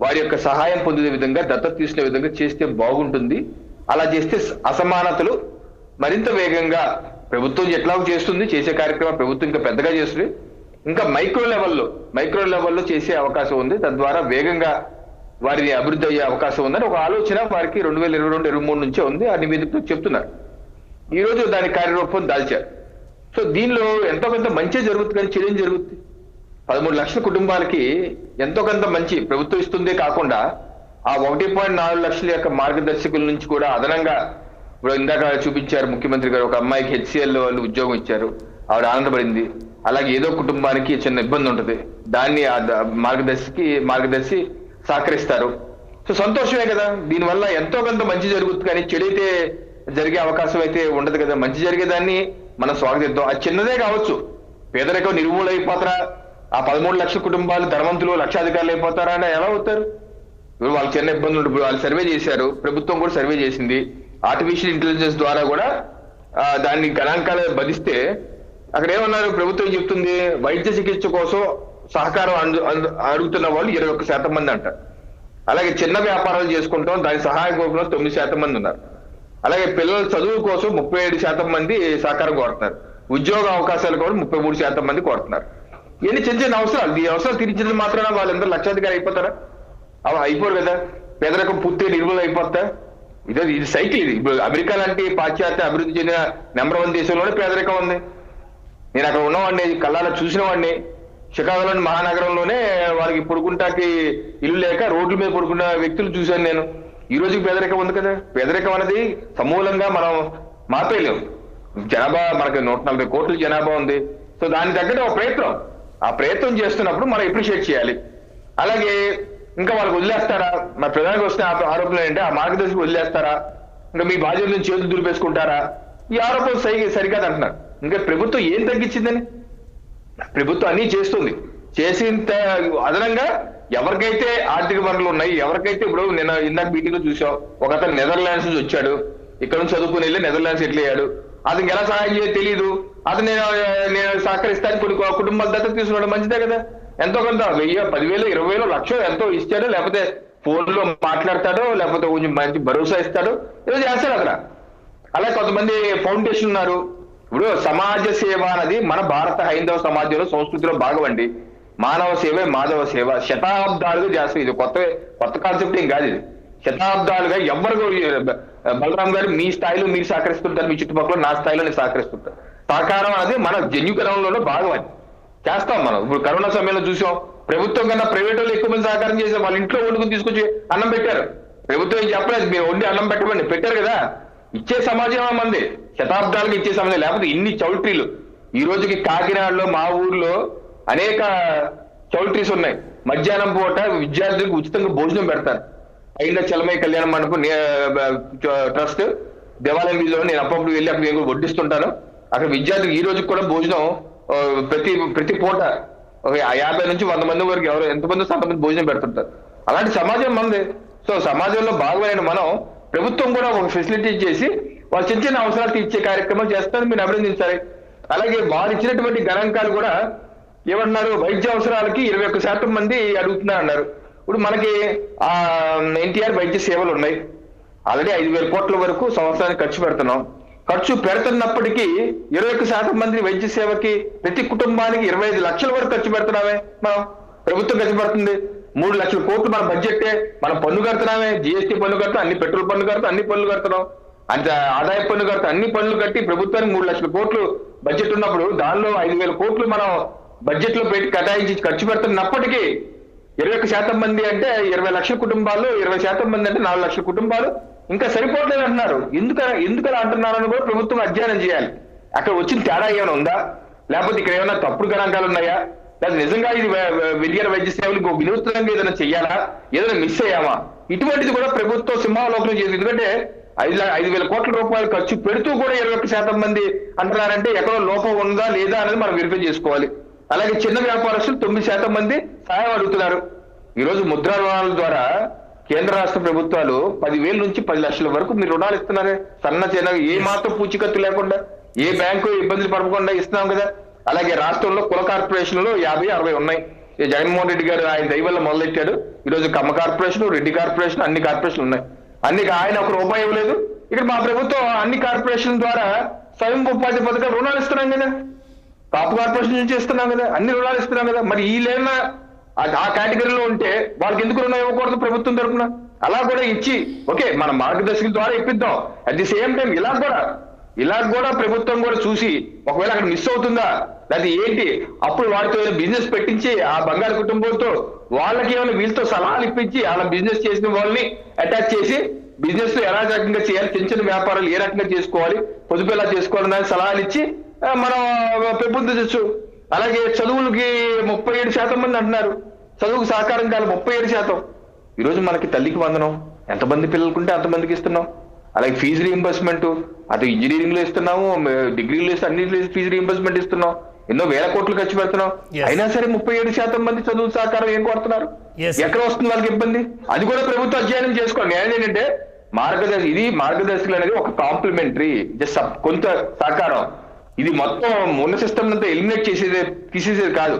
వారి యొక్క సహాయం పొందే విధంగా, దత్తత తీసుకునే విధంగా చేస్తే బాగుంటుంది. అలా చేస్తే అసమానతలు మరింత వేగంగా ప్రభుత్వం ఎట్లా చేస్తుంది, చేసే కార్యక్రమం ప్రభుత్వం ఇంకా పెద్దగా చేస్తుంది, ఇంకా మైక్రో లెవెల్లో చేసే అవకాశం ఉంది. తద్వారా వేగంగా వారిని అభివృద్ధి అయ్యే అవకాశం ఉందని ఒక ఆలోచన వారికి 2022-23 నుంచే ఉంది. ఆ నివేదికతో చెప్తున్నారు. ఈ రోజు దాని కార్యరూపం దాల్చారు. సో దీనిలో ఎంతో కొంత మంచి జరుగుతుంది, కానీ చెడు జరుగుతుంది. 13 లక్షల కుటుంబాలకి ఎంతో కొంత మంచి ప్రభుత్వం ఇస్తుందే కాకుండా ఆ 1.4 లక్షల యొక్క మార్గదర్శకుల నుంచి కూడా అదనంగా ఇప్పుడు ఇందాక చూపించారు ముఖ్యమంత్రి గారు, ఒక అమ్మాయికి హెచ్సిఎల్ వాళ్ళు ఉద్యోగం ఇచ్చారు, ఆవిడ ఆనందపడింది. అలాగే ఏదో కుటుంబానికి చిన్న ఇబ్బంది ఉంటుంది, దాన్ని మార్గదర్శి సహకరిస్తారు. సో సంతోషమే కదా. దీనివల్ల ఎంతో కొంత మంచి జరుగుతుంది, కానీ చెడైతే జరిగే అవకాశం అయితే ఉండదు కదా. మంచి జరిగేదాన్ని మనం స్వాగతిద్దాం. అది చిన్నదే కావచ్చు. పేదరికం నిర్మూలన అయిపోతారా, ఆ 13 లక్షల కుటుంబాలు ధనవంతులు లక్షాధికారులు అయిపోతారా అని ఎలా అవుతారు? ఇప్పుడు వాళ్ళకి చిన్న ఇబ్బందులు ఉంటుంది. వాళ్ళు సర్వే చేశారు, ప్రభుత్వం కూడా సర్వే చేసింది. ఆర్టిఫిషియల్ ఇంటెలిజెన్స్ ద్వారా కూడా దాన్ని గణాంకాలు బదిస్తే అక్కడ ఏమన్నారు, ప్రభుత్వం చెప్తుంది వైద్య చికిత్స కోసం సహకారం అడుగుతున్న వాళ్ళు 21% మంది అంటారు. అలాగే చిన్న వ్యాపారాలు చేసుకుంటాం దాని సహాయం కోరుకున్న 9% మంది ఉన్నారు. అలాగే పిల్లల చదువు కోసం 37% మంది సహకారం కోరుతున్నారు. ఉద్యోగ అవకాశాలు కూడా 33% మంది కోరుతున్నారు. ఇవన్నీ చిన్న చిన్న అవసరాలు. ఈ అవసరాలు తీర్చేది మాత్రాన వాళ్ళందరూ లక్షాధికారి అయిపోతారా? అవి అయిపోరు కదా. పేదరికం పూర్తిగా నిర్మూలన అయిపోతా. ఇది సైకిల్. ఇది ఇప్పుడు అమెరికా లాంటి పాశ్చాత్య అభివృద్ధి చెందిన నెంబర్ 1 దేశంలోనే పేదరికం ఉంది. నేను అక్కడ ఉన్నవాడిని, కళ్ళారా చూసిన వాడిని. షికాగోలోని మహానగరంలోనే వాళ్ళకి పడుకుంటాకి ఇల్లు లేక రోడ్ల మీద పడుకున్న వ్యక్తులు చూశాను నేను. ఈ రోజుకి పేదరికం ఉంది కదా. పేదరికం అనేది సమూలంగా మనం మాపేయలేము. జనాభా మనకి 140 కోట్ల జనాభా ఉంది. సో దానికి తగ్గట్టు ఒక ఆ ప్రయత్నం చేస్తున్నప్పుడు మనం అప్రిషియేట్ చేయాలి. అలాగే ఇంకా వాళ్ళకి వదిలేస్తారా? మన ప్రధానికి వస్తే ఆరోపణలు ఏంటంటే ఆ మార్గదర్శి వదిలేస్తారా, ఇంకా మీ బాధ్యత నుంచి చేతులు దులిపేసుకుంటారా? ఈ ఆరోపణలు సరికాదు అంటున్నారు. ఇంకా ప్రభుత్వం ఏం తగ్గించిందని? ప్రభుత్వం అన్ని చేస్తుంది. చేసేంత అదనంగా ఎవరికైతే ఆర్థిక వనరులు ఉన్నాయి, ఎవరికైతే ఇప్పుడు నేను ఇందాక మీటింగ్ లో చూసాం, ఒక అతను నెదర్లాండ్స్ నుంచి వచ్చాడు, ఇక్కడ నుంచి చదువుకుని వెళ్ళి నెదర్లాండ్స్ ఎట్లా అయ్యాడు, అతనికి ఎలా సహాయం చేయాలో తెలియదు. అతను నేను సహకరిస్తాను కొన్ని కుటుంబాల దత్తత తీసుకున్నాడు, మంచిదే కదా. ఎంతో కొంత 1000, 10,000, 20,000, లక్ష ఎంతో ఇస్తాడో, లేకపోతే ఫోన్ లో మాట్లాడతాడో, లేకపోతే కొంచెం మంచి భరోసా ఇస్తాడో, ఏదో చేస్తాడు అక్కడ. అలాగే కొంతమంది ఫౌండేషన్ ఉన్నారు. ఇప్పుడు సమాజ సేవ అనేది మన భారత హైందవ సమాజంలో సంస్కృతిలో భాగం అండి. మానవ సేవే మాధవ సేవ. శతాబ్దాలుగా చేస్తాం. ఇది కొత్త కాన్సెప్ట్ ఏం కాదు. ఇది శతాబ్దాలుగా ఎవరు బలరాం గారు మీ స్థాయిలో మీరు సహకరిస్తుంటారు, మీ చుట్టుపక్కల నా స్థాయిలో నేను సహకరిస్తుంటాను. సహకారం అనేది మన జన్యుకరణంలోనే భాగం అని చేస్తాం మనం. ఇప్పుడు కరోనా సమయంలో చూసాం, ప్రభుత్వం కన్నా ప్రైవేట్ వాళ్ళు ఎక్కువ మంది సహకారం చేశారు. వాళ్ళ ఇంట్లో వండుకుని తీసుకొచ్చి అన్నం పెట్టారు. ప్రభుత్వం ఏం చెప్పలేదు, మీరు వండి అన్నం పెట్టమని పెట్టారు కదా. ఇచ్చే సమాజం మంది శతాబ్దాలకు ఇచ్చే సమాజం. లేకపోతే ఇన్ని చౌల్ట్రీలు ఈ రోజుకి కాకినాడలో మా ఊర్లో అనేక చౌల్ట్రీస్ ఉన్నాయి. మధ్యాహ్నం పూట విద్యార్థులకు ఉచితంగా భోజనం పెడతారు. అయిన చలమయ్య కళ్యాణ మండపం ట్రస్ట్ దేవాలయం వీధిలో నేను అప్పుడప్పుడు వెళ్ళి అక్కడ నేను వడ్డిస్తుంటాను. అక్కడ విద్యార్థులకు ఈ రోజుకి కూడా భోజనం ప్రతి పూట 50 నుంచి 100 మంది వరకు ఎవరు ఎంతమంది అంతమంది భోజనం పెడుతుంటారు. అలాంటి సమాజం మంది. సో సమాజంలో భాగమైన మనం ప్రభుత్వం కూడా ఒక ఫెసిలిటీ చేసి వాళ్ళు చిన్న చిన్న అవసరాలు తీర్చే కార్యక్రమం చేస్తారని మీరు అభినందించాలి. అలాగే వారు ఇచ్చినటువంటి గణాంకాలు కూడా ఏమన్నారు, వైద్య అవసరాలకి 21% మంది అడుగుతున్నారు అన్నారు. ఇప్పుడు మనకి ఎన్టీఆర్ వైద్య సేవలు ఉన్నాయి. ఆల్రెడీ 5,000 కోట్ల వరకు సంవత్సరానికి ఖర్చు పెడుతున్నాం. ఖర్చు పెడుతున్నప్పటికీ 21% మంది వైద్య సేవకి ప్రతి కుటుంబానికి 25 లక్షల వరకు ఖర్చు పెడుతున్నామే. మనం ప్రభుత్వం ఖర్చు పెడుతుంది 3 లక్షల కోట్లు. మన బడ్జెట్టే మనం పన్ను కడుతున్నామే. జిఎస్టీ పన్ను కడతాం, అన్ని పెట్రోల్ పన్ను కడతాం, అన్ని పన్నులు కడుతున్నాం, అంత ఆదాయ పన్ను కడతాం, అన్ని పన్నులు కట్టి ప్రభుత్వానికి 3 లక్షల కోట్లు బడ్జెట్ ఉన్నప్పుడు దానిలో 5,000 కోట్లు మనం బడ్జెట్ లో పెట్టి కేటాయించి ఖర్చు పెడుతున్నప్పటికీ 21% మంది అంటే 20 లక్షల కుటుంబాలు, 20% మంది అంటే 4 లక్షల కుటుంబాలు ఇంకా సరిపోవట్లేదు అంటున్నారు. ఎందుకలా అంటున్నారని కూడా ప్రభుత్వం అధ్యయనం చేయాలి. అక్కడ వచ్చిన తేడా ఏమైనా ఉందా, లేకపోతే ఇక్కడ ఏమైనా తప్పుడు గణాంకాలు ఉన్నాయా, లేదా నిజంగా ఇది విద్యా వైద్య సేవలు ఇంకో వినూత్నంగా ఏదైనా చెయ్యాలా, ఏదైనా మిస్ అయ్యామా, ఇటువంటిది కూడా ప్రభుత్వం సింహావలోకనం చేసింది. ఎందుకంటే 5,000 కోట్ల రూపాయలు ఖర్చు పెడుతూ కూడా 21% మంది అంటున్నారంటే ఎక్కడో లోపం ఉందా లేదా అనేది మనం వెరిఫై చేసుకోవాలి. అలాగే చిన్న వ్యాపారస్తులు 9% మంది సహాయం అడుగుతున్నారు. ఈరోజు ముద్రా రుణాల ద్వారా కేంద్ర రాష్ట్ర ప్రభుత్వాలు 10,000 నుంచి 10 లక్షల వరకు మీరు రుణాలు ఇస్తున్నారే. చిన్న ఏ మాత్రం పూచికత్తు లేకుండా, ఏ బ్యాంకు ఇబ్బందులు పడకుండా ఇస్తున్నాం కదా. అలాగే రాష్ట్రంలో కుల కార్పొరేషన్లు 50-60 ఉన్నాయి. జగన్మోహన్ రెడ్డి గారు ఆయన దయ వల్ల మొదలెట్టాడు. ఈరోజు కమ్మ కార్పొరేషన్, రెడ్డి కార్పొరేషన్, అన్ని కార్పొరేషన్లు ఉన్నాయి. అన్ని ఆయన ఒక రూపాయి ఇవ్వలేదు. ఇక్కడ మా ప్రభుత్వం అన్ని కార్పొరేషన్ ద్వారా స్వయం ఉపాధి పథకాలు రుణాలు ఇస్తున్నాం కదా, కాపు కార్పొరేషన్ నుంచి ఇస్తున్నాం కదా, అన్ని రుణాలు ఇస్తున్నాం కదా. మరి ఈ లేన ఆ కేటగిరీలో ఉంటే వాళ్ళకి ఎందుకు రుణం ఇవ్వకూడదు ప్రభుత్వం తరఫున? అలా కూడా ఇచ్చి ఓకే మన మార్గదర్శకుల ద్వారా ఇప్పిద్దాం. అట్ ది సేమ్ టైం ఇలా కూడా ప్రభుత్వం కూడా చూసి ఒకవేళ అక్కడ మిస్ అవుతుందా అది ఏంటి, అప్పుడు వాటితో బిజినెస్ పెట్టించి ఆ బంగారు కుటుంబంతో వాళ్ళకి ఏమైనా వీళ్ళతో సలహాలు ఇప్పించి అలా బిజినెస్ చేసిన వాళ్ళని అటాచ్ చేసి బిజినెస్ ఎలా రకంగా చేయాలి, చిన్న చిన్న వ్యాపారాలు ఏ రకంగా చేసుకోవాలి, పొదుపు ఎలా చేసుకోవాలని సలహాలు ఇచ్చి మనం పెంపొందించచ్చు. అలాగే చదువులకి 37% మంది అంటున్నారు, చదువుకు సహకారం కాదు 37%. ఈరోజు మనకి తల్లికి వందనం ఎంతమంది పిల్లలకుంటే అంతమందికి ఇస్తున్నాం. అలాగే ఫీజు రీయింబర్స్మెంట్ అటు ఇంజనీరింగ్ లో ఇస్తున్నాము, డిగ్రీలో అన్నింటిలో ఫీజు రీయింబర్స్మెంట్ ఇస్తున్నాం, ఎన్నో వేల కోట్లు ఖర్చు పెడుతున్నాం. అయినా సరే 37% మంది చదువు సహకారం ఏం కోరుతున్నారు? ఎక్కడ వస్తుంది వాళ్ళకి ఇబ్బంది? అది కూడా ప్రభుత్వం అధ్యయనం చేసుకోండి. ఏంటంటే మార్గదర్శకులు అనేది ఒక కాంప్లిమెంటరీ జస్ట్ కొంత సహకారం. ఇది మొత్తం ఉన్న సిస్టమ్ అంతా ఎలిమినేట్ తీసేసేది కాదు.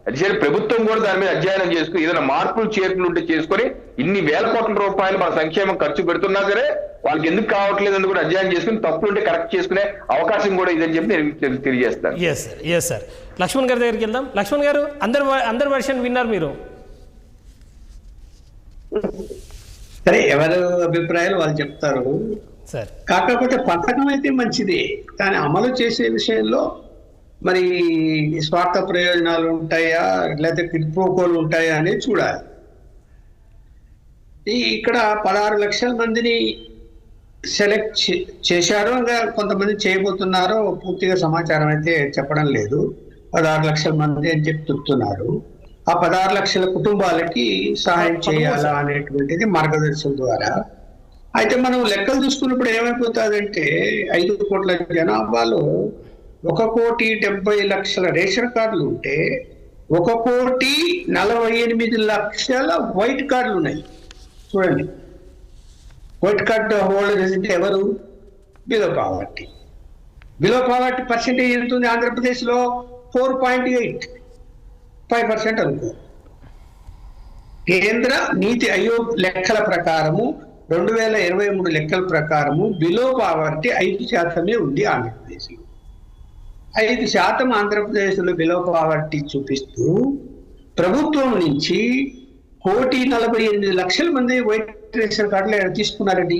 అది ప్రభుత్వం కూడా దాని మీద అధ్యయనం చేసుకుని ఏదైనా మార్పులు చేర్పులు ఉంటే చేసుకొని ఇన్ని వేల కోట్ల రూపాయలు మన సంక్షేమం ఖర్చు పెడుతున్నా సరే వాళ్ళకి ఎందుకు కావట్లేదు అని కూడా అధ్యయనం చేసుకుని తప్పులు ఉంటే కరెక్ట్ చేసుకునే అవకాశం కూడా ఇదని చెప్పి నేను తెలియజేస్తాను. Yes sir. లక్ష్మణ్ గారి దగ్గరికి వెళ్దాం. లక్ష్మణ్ గారు, అందరి వర్షన్ విన్నారు మీరు. సరే, ఎవరు అభిప్రాయాలు వాళ్ళు చెప్తారు. కాకపోతే పథకం అయితే మంచిది, కానీ అమలు చేసే విషయంలో మరి స్వార్థ ప్రయోజనాలు ఉంటాయా లేకపోతే కిడ్పోకోలు ఉంటాయా అనేది చూడాలి. ఇక్కడ 16 లక్షల మందిని సెలెక్ట్ చేశారో ఇంకా కొంతమంది చేయబోతున్నారో పూర్తిగా సమాచారం అయితే చెప్పడం లేదు. 16 లక్షల మంది అని చెప్తున్నారు. ఆ 16 లక్షల కుటుంబాలకి సహాయం చేయాలా అనేటువంటిది మార్గదర్శనం ద్వారా. అయితే మనం లెక్కలు చూసుకున్నప్పుడు ఏమైపోతుందంటే 5 కోట్ల జనాభాలో 1,70,00,000 రేషన్ కార్డులు ఉంటే 1,48,00,000 వైట్ కార్డులు ఉన్నాయి. చూడండి, వైట్ కార్డు హోల్డర్స్ అంటే ఎవరు? బిలో పావర్టీ పర్సెంటేజ్ ఎంత ఉంది ఆంధ్రప్రదేశ్లో? 4.85% అనుకో. కేంద్ర నీతి ఆయోగ్ లెక్కల ప్రకారము 2023 లెక్కల ప్రకారము బిలో పావర్టీ 5% ఉంది ఆంధ్రప్రదేశ్లో. 5% ఆంధ్రప్రదేశ్లో బిలో పావర్టీ చూపిస్తూ ప్రభుత్వం నుంచి 1,48,00,000 మంది వైట్ రేషన్ కార్డులు తీసుకున్నారండి.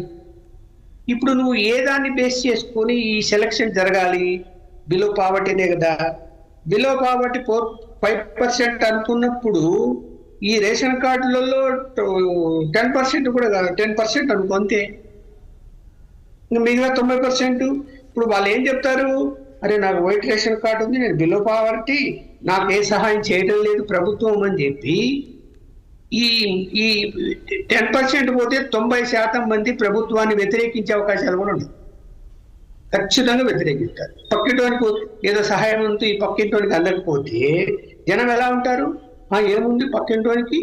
ఇప్పుడు నువ్వు ఏ దాన్ని బేస్ చేసుకొని ఈ సెలక్షన్ జరగాలి? బిలో పావర్టీనే కదా. బిలో పావర్టీ 5% అనుకున్నప్పుడు ఈ రేషన్ కార్డులలో 10% కూడా కాదు, 10% అనుకో అంతే. మిగతా 90% ఇప్పుడు వాళ్ళు ఏం చెప్తారు? అరే నాకు వైట్ రేషన్ కార్డు ఉంది, నేను బిలో పావర్టీ, నాకు ఏ సహాయం చేయడం లేదు ప్రభుత్వం అని చెప్పి ఈ 10% పోతే 90% మంది ప్రభుత్వాన్ని వ్యతిరేకించే అవకాశాలు కూడా ఉన్నాయి. ఖచ్చితంగా వ్యతిరేకిస్తారు. పక్కింటోనికి ఏదో సహాయం ఉంటూ ఈ పక్కింటోనికి అందకపోతే జనం ఎలా ఉంటారు? ఏముంది పక్కింటోనికి,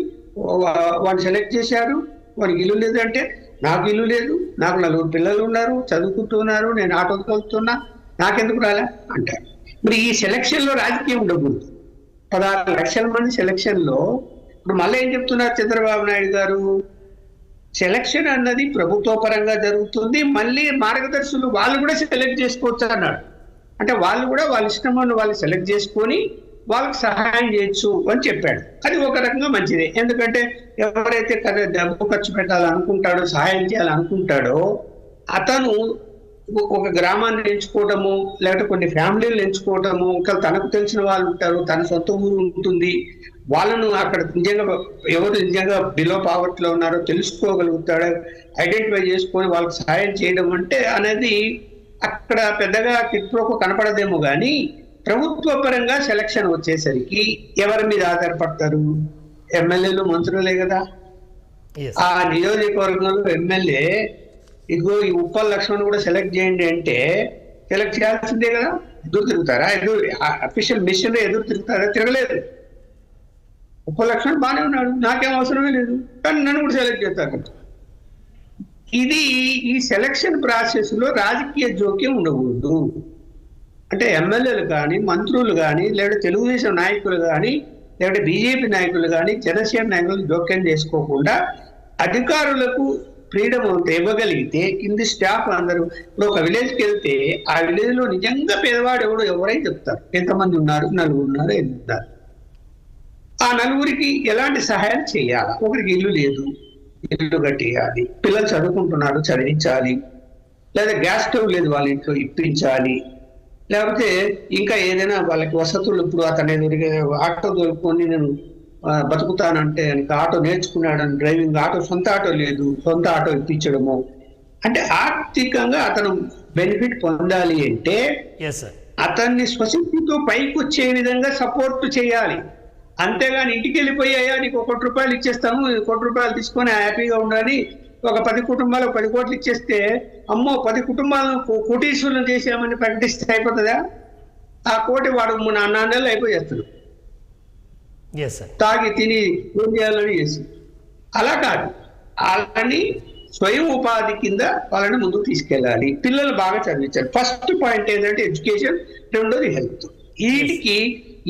వాడిని సెలెక్ట్ చేశారు, వాడికి ఇల్లు లేదంటే నాకు ఇల్లు లేదు, నాకు 4 పిల్లలు ఉన్నారు, చదువుకుంటున్నారు, నేను ఆటో తోలుతున్నా, నాకెందుకు రాలే అంటారు. మరి ఈ సెలక్షన్లో రాజకీయం ఉండకూడదు. 16 లక్షల మంది సెలక్షన్లో ఇప్పుడు మళ్ళీ ఏం చెప్తున్నారు చంద్రబాబు నాయుడు గారు? సెలక్షన్ అన్నది ప్రభుత్వ పరంగా జరుగుతుంది, మళ్ళీ మార్గదర్శులు వాళ్ళు కూడా సెలెక్ట్ చేసుకోవచ్చు అన్నాడు. అంటే వాళ్ళు కూడా వాళ్ళ ఇష్టం వాళ్ళు సెలెక్ట్ చేసుకొని వాళ్ళకి సహాయం చేయొచ్చు అని చెప్పాడు. అది ఒక రకంగా మంచిదే. ఎందుకంటే ఎవరైతే డబ్బు ఖర్చు పెట్టాలనుకుంటాడో, సహాయం చేయాలనుకుంటాడో అతను ఒక గ్రామాన్ని ఎంచుకోవటము, లేకపోతే కొన్ని ఫ్యామిలీలు ఎంచుకోవటము, తనకు తెలిసిన వాళ్ళు ఉంటారు, తన సొంత ఊరు ఉంటుంది, వాళ్ళను అక్కడ ఎవరు నిజంగా బిలో పావర్టీలో ఉన్నారో తెలుసుకోగలుగుతాడో ఐడెంటిఫై చేసుకొని వాళ్ళకి సహాయం చేయడం అంటే అనేది అక్కడ పెద్దగా కిట్ప్రోకో కనపడదేమో కానీ ప్రభుత్వ పరంగా సెలక్షన్ వచ్చేసరికి ఎవరి మీద ఆధారపడతారు? ఎమ్మెల్యేలు, మంత్రులే కదా. ఆ నియోజకవర్గంలో ఎమ్మెల్యే ఇదిగో ఈ ఉప్పల్ లక్ష్మణ్ కూడా సెలెక్ట్ చేయండి అంటే సెలెక్ట్ చేయాల్సిందే కదా. ఎదురు తిరుగుతారా? అఫీషియల్ మిషన్ లో ఎదురు తిరుగుతారా? తిరగలేదు. ఉప్పల్ లక్ష్మణ్ బాగానే ఉన్నాడు, నాకేం అవసరమే లేదు, కానీ నన్ను కూడా సెలెక్ట్ చేస్తారు. ఇది ఈ సెలక్షన్ ప్రాసెస్ లో రాజకీయ జోక్యం ఉండకూడదు. అంటే ఎమ్మెల్యేలు కానీ, మంత్రులు కానీ, లేదా తెలుగుదేశం నాయకులు కానీ లేకపోతే బీజేపీ నాయకులు కానీ జనసేన నాయకులు జోక్యం చేసుకోకుండా అధికారులకు ఫ్రీడమ్ ఇవ్వగలిగితే కింది స్టాఫ్ అందరూ ఇప్పుడు ఒక విలేజ్కి వెళ్తే ఆ విలేజ్ లో నిజంగా పేదవాడు ఎవరైనా చెప్తారు ఎంతమంది ఉన్నారు, 4 ఉన్నారు, 5 ఉన్నారు. ఆ 4గురికి ఎలాంటి సహాయం చేయాలి? ఒకరికి ఇల్లు లేదు, ఇల్లు కట్టేయాలి. పిల్లలు చదువుకుంటున్నారు, చదివించాలి. లేదా గ్యాస్ స్టవ్ లేదు, వాళ్ళ ఇంట్లో ఇప్పించాలి. లేకపోతే ఇంకా ఏదైనా వాళ్ళకి వసతులు, ఇప్పుడు అతను ఆటో దొరుకుని నేను బతుకుతానంటే ఆటో నేర్చుకున్నాడని డ్రైవింగ్ ఆటో, సొంత ఆటో లేదు, సొంత ఆటో ఇప్పించడము. అంటే ఆర్థికంగా అతను బెనిఫిట్ పొందాలి అంటే అతన్ని స్వశక్తితో పైకి వచ్చే విధంగా సపోర్ట్ చేయాలి. అంతేగాని ఇంటికి వెళ్ళిపోయాయా నీకు 1 కోటి రూపాయలు ఇచ్చేస్తాము, 1 కోటి రూపాయలు తీసుకొని హ్యాపీగా ఉండాలి, ఒక 10 కుటుంబాలకు 10 కోట్లు ఇచ్చేస్తే అమ్మో 10 కుటుంబాలను కోటీశ్వరులను చేసామని ప్రకటిస్తే అయిపోతుందా? ఆ కోటి వాడు 4 నెలలు అయిపోయేస్తాడు, తాగి తిని ఏం చేయాలని చేసి. అలా కాదు, వాళ్ళని స్వయం ఉపాధి కింద వాళ్ళని ముందుకు తీసుకెళ్ళాలి. పిల్లలు బాగా చదివించాలి. ఫస్ట్ పాయింట్ ఏంటంటే ఎడ్యుకేషన్, రెండోది హెల్త్. వీటికి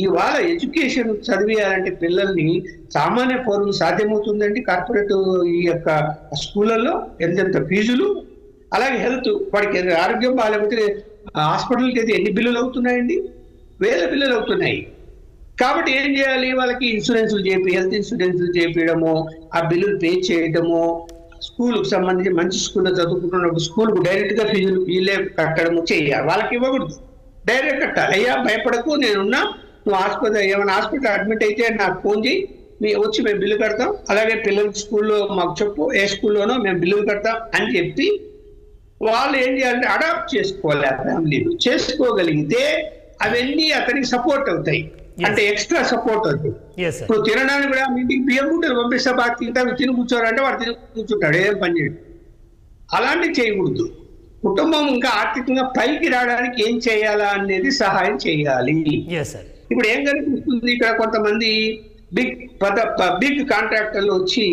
ఇవాళ ఎడ్యుకేషన్ చదివేయాలంటే పిల్లల్ని సామాన్య పౌరులు సాధ్యమవుతుందండి. కార్పొరేట్ ఈ యొక్క స్కూళ్ళల్లో ఎంత ఫీజులు, అలాగే హెల్త్, వాడికి ఆరోగ్యం బాగాలేకపోతే హాస్పిటల్కి అయితే ఎన్ని బిల్లులు అవుతున్నాయండి? 1000 బిల్లులు అవుతున్నాయి. కాబట్టి ఏం చేయాలి? వాళ్ళకి ఇన్సూరెన్సులు చేపి, హెల్త్ ఇన్సూరెన్సులు చేపించడము, ఆ బిల్లులు పే చేయడము, స్కూల్కి సంబంధించి మంచి స్కూల్లో చదువుకుంటున్నప్పుడు స్కూల్కు డైరెక్ట్ గా ఫీజులు వీళ్ళే కట్టడము చేయాలి. వాళ్ళకి ఇవ్వకూడదు, డైరెక్ట్ కట్టాలి. అయ్యా భయపడకు, నేనున్నా, నువ్వు ఏమైనా హాస్పిటల్ అడ్మిట్ అయితే నాకు ఫోన్ చేయి, వచ్చి మేము బిల్లు కడతాం. అలాగే పిల్లలకి స్కూల్లో మాకు చెప్పు, ఏ స్కూల్లోనో మేము బిల్లులు కడతాం అని చెప్పి వాళ్ళు ఏం చేయాలంటే అడాప్ట్ చేసుకోవాలి. ఆ ఫ్యామిలీలు చేసుకోగలిగితే అవన్నీ అతనికి సపోర్ట్ అవుతాయి, అంటే ఎక్స్ట్రా సపోర్ట్ అవుతుంది. ఇప్పుడు తినడానికి కూడా ఇంటికి బియ్యం గుంటలు పంపిస్తా, బాగా తింటా, తిని కూర్చోరంటే వాడు తిని కూర్చుంటాడు, ఏం పని చేయడు. అలాంటివి చేయకూడదు. కుటుంబం ఇంకా ఆర్థికంగా పైకి రావడానికి ఏం చేయాలా అనేది సహాయం చేయాలి. ఇప్పుడు ఏం కనిపిస్తుంది, ఇక్కడ కొంతమంది బిగ్ కాంట్రాక్టర్లు వచ్చి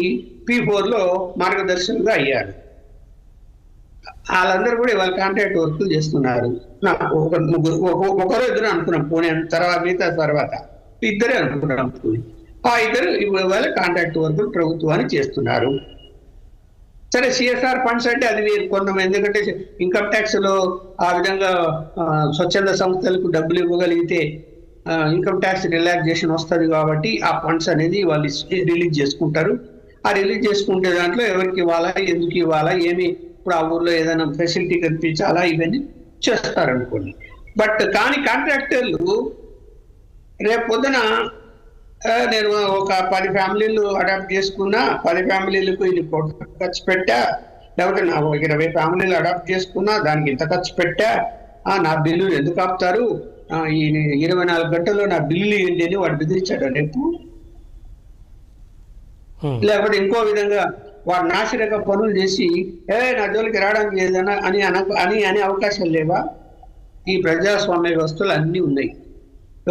P4 లో మార్గదర్శకులుగా అయ్యారు. వాళ్ళందరూ కూడా ఇవాళ కాంట్రాక్ట్ వర్కులు చేస్తున్నారు. నాకు ఒకరో ఇద్దరు అనుకున్నాం పోనీ, తర్వాత ఇద్దరే అనుకున్నాం పోనీ. ఆ ఇద్దరు ఇవాళ కాంట్రాక్ట్ వర్కులు ప్రభుత్వాన్ని చేస్తున్నారు. సరే, CSR ఫండ్స్ అంటే అది కొంతమంది, ఎందుకంటే ఇన్కమ్ ట్యాక్స్ లో ఆ విధంగా స్వచ్ఛంద సంస్థలకు డబ్బులు ఇవ్వగలిగితే ఇన్కమ్ ట్యాక్స్ రిలాక్సేషన్ వస్తుంది కాబట్టి ఆ ఫండ్స్ అనేది వాళ్ళు రిలీజ్ చేసుకుంటారు. ఆ రిలీజ్ చేసుకుంటే దాంట్లో ఎవరికి ఇవ్వాలా, ఎందుకు ఇవ్వాలా, ఏమి, ఇప్పుడు ఆ ఊర్లో ఏదైనా ఫెసిలిటీ కల్పించాలా, ఇవన్నీ చేస్తారనుకోండి. కానీ కాంట్రాక్టర్లు రేపు పొద్దున నేను ఒక 10 ఫ్యామిలీలు అడాప్ట్ చేసుకున్నా, 10 ఫ్యామిలీలకు ఇది ఖర్చు పెట్టా, లేకపోతే నా 20 ఫ్యామిలీలు అడాప్ట్ చేసుకున్నా, దానికి ఇంత ఖర్చు పెట్టా, నా బిల్లులు ఎందుకు ఆపుతారు, ఈ 24 గంటల్లో నా బిల్లు ఏంటి అని వాడు బెదిరించాడు రేపు. లేకపోతే ఇంకో విధంగా వాడు నాశనక పనులు చేసి నా జోలికి రావడానికి ఏదైనా అని అవకాశాలు లేవా? ఈ ప్రజాస్వామ్య వ్యవస్థలు అన్నీ ఉన్నాయి.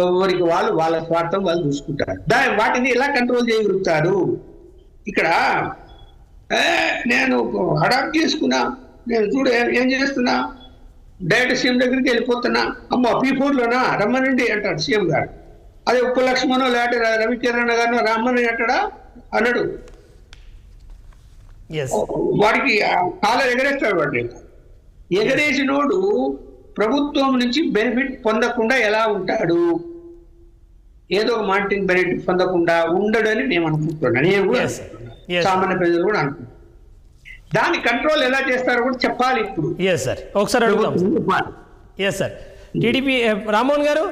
ఎవరికి వాళ్ళ స్వార్థం వాళ్ళు చూసుకుంటారు. వాటిని ఎలా కంట్రోల్ చేయగలుగుతారు? ఇక్కడ నేను అడాప్ట్ చేసుకున్నా, నేను చూడు ఏం చేస్తున్నా, డైరెక్ట్ సీఎం దగ్గరికి వెళ్ళిపోతున్నా, అమ్మ P4 లోనా రమ్మనండి అంటాడు సీఎం గారు. అదే ఉప్పు లక్ష్మణో లేకపోతే రవికిరణ్ గారినో రమ్మని అంటాడా? అన్నాడు. వాడికి కాలర్ ఎగరేస్తాడు. వాడు ఎగరేసినోడు ప్రభుత్వం నుంచి బెనిఫిట్ పొందకుండా ఎలా ఉంటాడు? ఏదో ఒక మానిటరింగ్ బెనిఫిట్ పొందకుండా ఉండడు అని నేను అనుకుంటున్నాను. నేను కూడా సామాన్య ప్రజలు కూడా అనుకుంటున్నాను. దాని కంట్రోల్ ఎలా చేస్తారో కూడా చెప్పాలి. ఇప్పుడు ఒకసారి అడుగుతాం సార్. టీడీపీ రామ్మోహన్ గారు,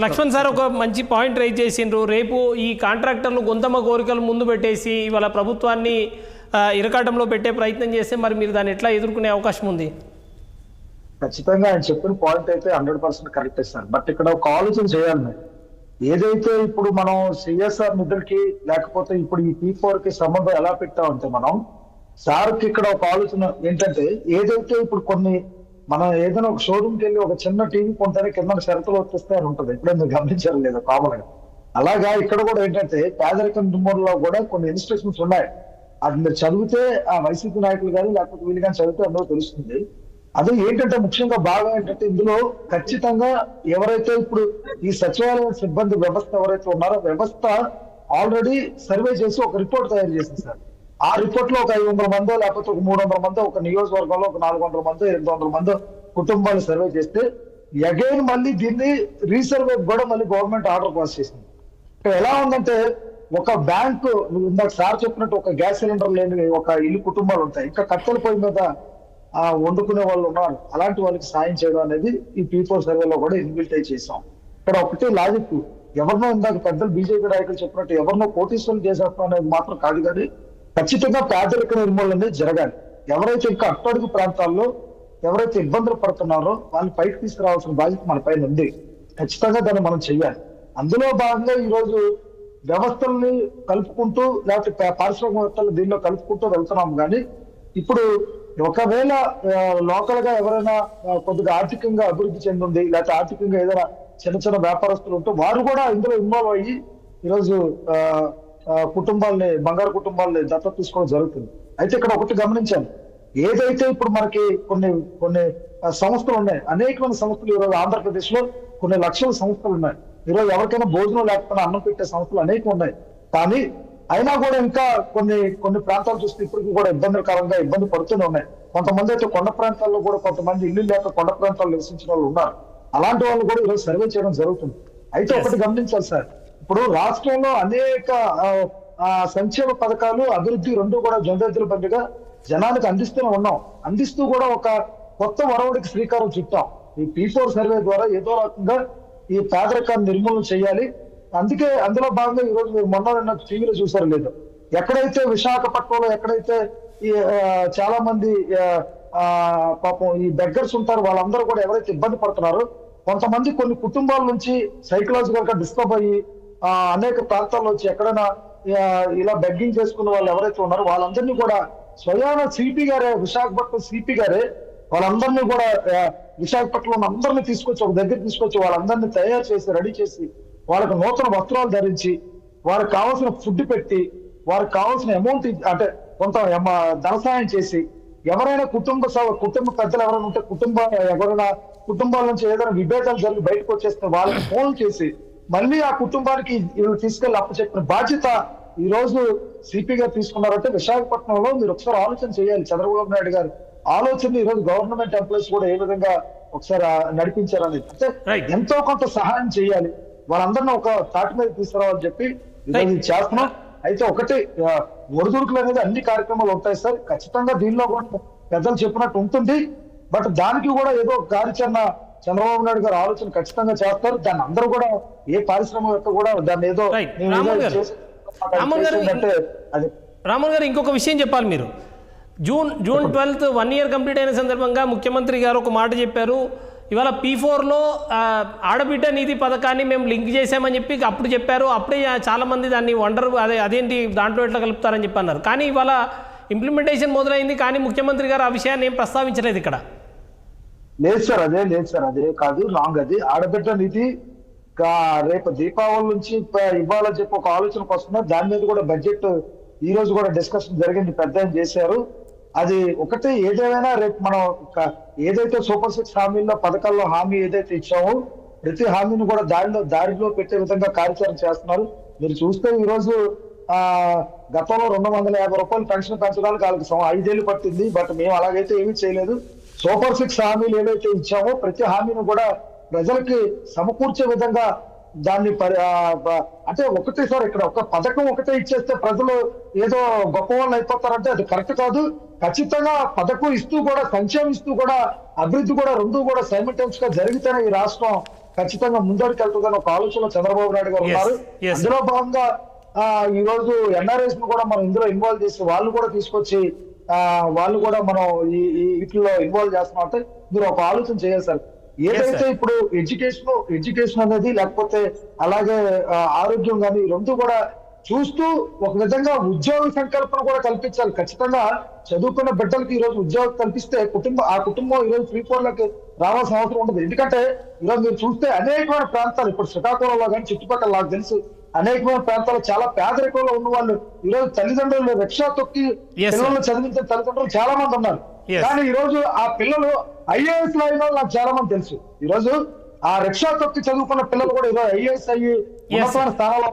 లక్ష్మణ్ సార్ ఒక మంచి పాయింట్ రైజ్ చేసిండ్రు. రేపు ఈ కాంట్రాక్టర్లు గొంతమ్మ కోరికలు ముందు పెట్టేసి ఇవాళ ప్రభుత్వాన్ని ఇరకాటంలో పెట్టే ప్రయత్నం చేస్తే మరి మీరు దాన్ని ఎట్లా ఎదుర్కొనే అవకాశం ఉంది? ఖచ్చితంగా ఆయన చెప్పిన పాయింట్ అయితే 100% కరెక్ట్ సార్. బట్ ఇక్కడ ఒక ఆలోచన చేయాలి మేము. ఏదైతే ఇప్పుడు మనం CSR నిధులకి లేకపోతే ఇప్పుడు ఈ P4కి సంబంధం ఎలా పెట్టామంటే, మనం సార్కి ఇక్కడ ఒక ఆలోచన ఏంటంటే, ఏదైతే ఇప్పుడు కొన్ని మనం ఏదైనా ఒక షోరూమ్కి వెళ్ళి ఒక చిన్న టీవీ కొంటేనే కింద షరతులు వచ్చేస్తే అని ఉంటుంది. ఎప్పుడైనా మీరు గమనించారు లేదా కామన్ గా? అలాగా ఇక్కడ కూడా ఏంటంటే పేదరికం దుమ్మూరులో కూడా కొన్ని ఇన్స్ట్రక్షన్స్ ఉన్నాయి. అది మీరు చదివితే ఆ వైసీపీ నాయకులు కానీ లేకపోతే వీళ్ళు కానీ చదివితే అందరూ తెలుస్తుంది. అది ఏంటంటే ముఖ్యంగా బాగా ఏంటంటే ఇందులో ఖచ్చితంగా ఎవరైతే ఇప్పుడు ఈ సచివాలయ సిబ్బంది వ్యవస్థ ఎవరైతే ఉన్నారో వ్యవస్థ ఆల్రెడీ సర్వే చేసి ఒక రిపోర్ట్ తయారు చేసింది సార్. ఆ రిపోర్ట్ లో ఒక 500 మందో లేకపోతే ఒక 300 మందో ఒక నియోజకవర్గంలో ఒక 400 మందో 800 మందో కుటుంబాలు సర్వే చేస్తే అగైన్ మళ్ళీ దీన్ని రీసర్వే కూడా మళ్ళీ గవర్నమెంట్ ఆర్డర్ పాస్ చేసింది. ఇక్కడ ఎలా ఉందంటే ఒక బ్యాంకు ఇందాక సార్ చెప్పినట్టు ఒక గ్యాస్ సిలిండర్ లేని ఒక ఇల్లు కుటుంబాలు ఉంటాయి, ఇంకా కట్టెల పొయ్యి మీద వండుకునే వాళ్ళు ఉన్నారు. అలాంటి వాళ్ళకి సాయం చేయడం అనేది ఈ పీపుల్ సర్వేలో కూడా ఇన్బిల్ట్ చేసాం. ఇక్కడ ఒకటే లాజిక్, ఎవరినో ఇందాక పెద్దలు బీజేపీ నాయకులు చెప్పినట్టు ఎవరినో కోటీశ్వరులు చేసేస్తాం అనేది మాత్రం కాదు, కానీ ఖచ్చితంగా పేదరిక నిర్మూలన అనేది జరగాలి. ఎవరైతే ఇంకా అట్టడుగు ప్రాంతాల్లో ఎవరైతే ఇబ్బందులు పడుతున్నారో వాళ్ళని పైకి తీసుకురావాల్సిన బాధ్యత మన పైన ఉంది. ఖచ్చితంగా దాన్ని మనం చెయ్యాలి. అందులో భాగంగా ఈ రోజు వ్యవస్థల్ని కలుపుకుంటూ లేకపోతే పారిశ్రామికవేత్తలు దీనిలో కలుపుకుంటూ వెళ్తున్నాం. కానీ ఇప్పుడు ఒకవేళ లోకల్ గా ఎవరైనా కొద్దిగా ఆర్థికంగా అభివృద్ధి చెందింది లేకపోతే ఆర్థికంగా ఏదైనా చిన్న చిన్న వ్యాపారస్తులు ఉంటే వారు కూడా ఇందులో ఇన్వాల్వ్ అయ్యి ఈరోజు కుటుంబాలని బంగారు కుటుంబాలని దత్తత తీసుకోవడం జరుగుతుంది. అయితే ఇక్కడ ఒకటి గమనించాను, ఏదైతే ఇప్పుడు మనకి కొన్ని సంస్థలు ఉన్నాయి, అనేకమైన సంస్థలు ఈరోజు ఆంధ్రప్రదేశ్ లో కొన్ని లక్షల సంస్థలు ఉన్నాయి. ఈరోజు ఎవరికైనా భోజనం లేకపోయినా అన్నం పెట్టే సంస్థలు అనేక ఉన్నాయి. కానీ అయినా కూడా ఇంకా కొన్ని ప్రాంతాలు చూస్తే ఇప్పటికీ కూడా ఇబ్బంది పడుతూనే ఉన్నాయి. కొంతమంది అయితే కొండ ప్రాంతాల్లో కూడా కొంతమంది ఇల్లు లేక కొండ ప్రాంతాల్లో నివసించిన వాళ్ళు ఉన్నారు. అలాంటి వాళ్ళు కూడా ఈరోజు సర్వే చేయడం జరుగుతుంది. అయితే ఒకటి గమనించాలి సార్, ఇప్పుడు రాష్ట్రంలో అనేక సంక్షేమ పథకాలు అభివృద్ధి రెండు కూడా జొందెద్దుల బండిగా జనానికి అందిస్తూనే ఉన్నాం. అందిస్తూ కూడా ఒక కొత్త వరవడికి శ్రీకారం చుట్టాం. ఈ P4 సర్వే ద్వారా ఏదో రకంగా ఈ పేదరికాన్ని నిర్మూలన చేయాలి. అందుకే అందులో భాగంగా ఈ రోజు మీరు మొన్న టీవీలో చూసారు లేదు, ఎక్కడైతే విశాఖపట్నంలో ఎక్కడైతే ఈ చాలా మంది పాపం ఈ బెగ్గర్స్ ఉంటారు, వాళ్ళందరూ కూడా ఎవరైతే ఇబ్బంది పడుతున్నారో కొంతమంది కొన్ని కుటుంబాల నుంచి సైకలాజికల్ గా డిస్టర్బ్ అయ్యి అనేక ప్రాంతాల్లో వచ్చి ఎక్కడైనా ఇలా బెగ్గింగ్ చేసుకున్న వాళ్ళు ఎవరైతే ఉన్నారో వాళ్ళందరినీ కూడా స్వయాన సిపి గారే, విశాఖపట్నం సిపి గారే వాళ్ళందరినీ కూడా విశాఖపట్నంలో అందరినీ తీసుకొచ్చి ఒక దగ్గర తీసుకొచ్చి వాళ్ళందరినీ తయారు చేసి రెడీ చేసి వాళ్ళకి నూతన వస్త్రాలు ధరించి వారికి కావాల్సిన ఫుడ్ పెట్టి వారికి కావాల్సిన అమౌంట్ అంటే కొంత ధన సాయం చేసి ఎవరైనా కుటుంబ పెద్దలు ఎవరైనా ఉంటే ఎవరైనా కుటుంబాల నుంచి ఏదైనా విభేదాలు జరిగి బయటకు వచ్చేస్తే వాళ్ళకి ఫోన్ చేసి మళ్ళీ ఆ కుటుంబానికి వీళ్ళు తీసుకెళ్లి అప్పచెప్పిన బాధ్యత ఈ రోజు సిపి గారు తీసుకున్నారంటే విశాఖపట్నంలో మీరు ఒకసారి ఆలోచన చేయాలి. చంద్రబాబు నాయుడు గారు ఆలోచన ఈ రోజు గవర్నమెంట్ ఎంప్లాయీస్ కూడా ఏ విధంగా ఒకసారి నడిపించారనేది అంటే ఎంతో కొంత సహాయం చేయాలి, వాళ్ళందరినీ ఒక తాటి మీద తీసుకురావాలని చెప్పి ఈరోజు చేస్తున్నాం. అయితే ఒకటి ఒడిదుడుకులు అనేది అన్ని కార్యక్రమాలు ఉంటాయి సార్, ఖచ్చితంగా దీనిలో కూడా పెద్దలు చెప్పినట్టు ఉంటుంది. బట్ దానికి కూడా ఏదో కార్యాచరణ చంద్రబాబు నాయుడు గారు ఆలోచన ఖచ్చితంగా చేస్తారు. దాన్ని అందరూ కూడా ఏ పారిశ్రామిక కూడా దాన్ని ఏదో రామన్ గారు ఇంకొక విషయం చెప్పాలి. మీరు జూన్ 12th 1 year కంప్లీట్ అయిన సందర్భంగా ముఖ్యమంత్రి గారు ఒక మాట చెప్పారు, ఇవాళ P4లో ఆడబిడ్డ నిధి పథకాన్ని మేము లింక్ చేసామని చెప్పి అప్పుడు చెప్పారు. అప్పుడే చాలామంది దాన్ని అదేంటి దాంట్లో ఎట్లా కలుపుతారని చెప్పి అన్నారు. కానీ ఇవాళ ఇంప్లిమెంటేషన్ మొదలైంది, కానీ ముఖ్యమంత్రి గారు ఆ విషయాన్ని ఏం ప్రస్తావించలేదు ఇక్కడ. లేదు సార్ అదే కాదు, రాంగ్. అది ఆడబిడ్డ నిధి రేపు దీపావళి నుంచి ఇవ్వాలని చెప్పి ఒక ఆలోచనకు వస్తున్నారు. దాని మీద కూడా బడ్జెట్ ఈ రోజు కూడా డిస్కషన్ జరిగింది, పెద్ద చేశారు. అది ఒకటి ఏదేమైనా రేపు మనం ఏదైతే సూపర్ 6 హామీల్లో పథకాల్లో హామీ ఏదైతే ఇచ్చామో ప్రతి హామీని కూడా దారిలో పెట్టే విధంగా కార్యాచరణ చేస్తున్నారు. మీరు చూస్తే ఈ రోజు గతంలో 250 రూపాయలు పెన్షన్ పెంచడానికి వాళ్ళకి 5 ఏళ్ళు పట్టింది. బట్ మేము అలాగైతే ఏమీ చేయలేదు. సూపర్ 6 హామీలు ఏవైతే ఇచ్చామో ప్రతి హామీని కూడా ప్రజలకి సమకూర్చే విధంగా దాన్ని అంటే ఒకటే సార్, ఇక్కడ ఒక పథకం ఒకటే ఇచ్చేస్తే ప్రజలు ఏదో గొప్ప వాళ్ళు అయిపోతారంటే అది కరెక్ట్ కాదు. ఖచ్చితంగా పథకం ఇస్తూ కూడా సంక్షేమం ఇస్తూ కూడా అభివృద్ధి కూడా రెండు కూడా సైమల్టేనియస్ గా జరిగితేనే ఈ రాష్ట్రం ఖచ్చితంగా ముందరికి వెళ్తుందని ఒక ఆలోచనలో చంద్రబాబు నాయుడు గారు ఉన్నారు. అందులో భాగంగా ఈ రోజు ఎన్ఆర్ఎస్ ను కూడా మనం ఇందులో ఇన్వాల్వ్ చేసి వాళ్ళు కూడా తీసుకొచ్చి వాళ్ళు కూడా మనం వీటిలో ఇన్వాల్వ్ చేస్తున్నాం. అంటే మీరు ఒక ఆలోచన చేయాలి సార్. ఏదైతే ఇప్పుడు ఎడ్యుకేషన్ అనేది లేకపోతే అలాగే ఆరోగ్యం కానీ రెండు కూడా చూస్తూ ఒక విధంగా ఉద్యోగ సంకల్పన కూడా కల్పించాలి. ఖచ్చితంగా చదువుకున్న బిడ్డలకి ఈ రోజు ఉద్యోగం కల్పిస్తే ఆ కుటుంబం ఈ రోజు P4 లోకి రావాల్సిన అవసరం ఉండదు. ఎందుకంటే ఈరోజు మీరు చూస్తే అనేకమైన ప్రాంతాలు ఇప్పుడు శ్రీకాకుళంలో కానీ చుట్టుపక్కల నాకు తెలుసు అనేకమైన ప్రాంతాల్లో చాలా పేదరికంలో ఉన్న వాళ్ళు ఈ రోజు తల్లిదండ్రులు రిక్షా తొక్కి పిల్లలను చదివించిన తల్లిదండ్రులు చాలా మంది ఉన్నారు. Yes. కానీ ఈ రోజు ఆ పిల్లలు ఐఏఎస్ లో అయిన నాకు చాలా మంది తెలుసు. ఈ రోజు ఆ రిక్షా తొక్కి చదువుకున్న పిల్లలు కూడా ఈరోజు ఐఏఎస్ అయ్యి ఉన్నతమైన స్థానాల్లో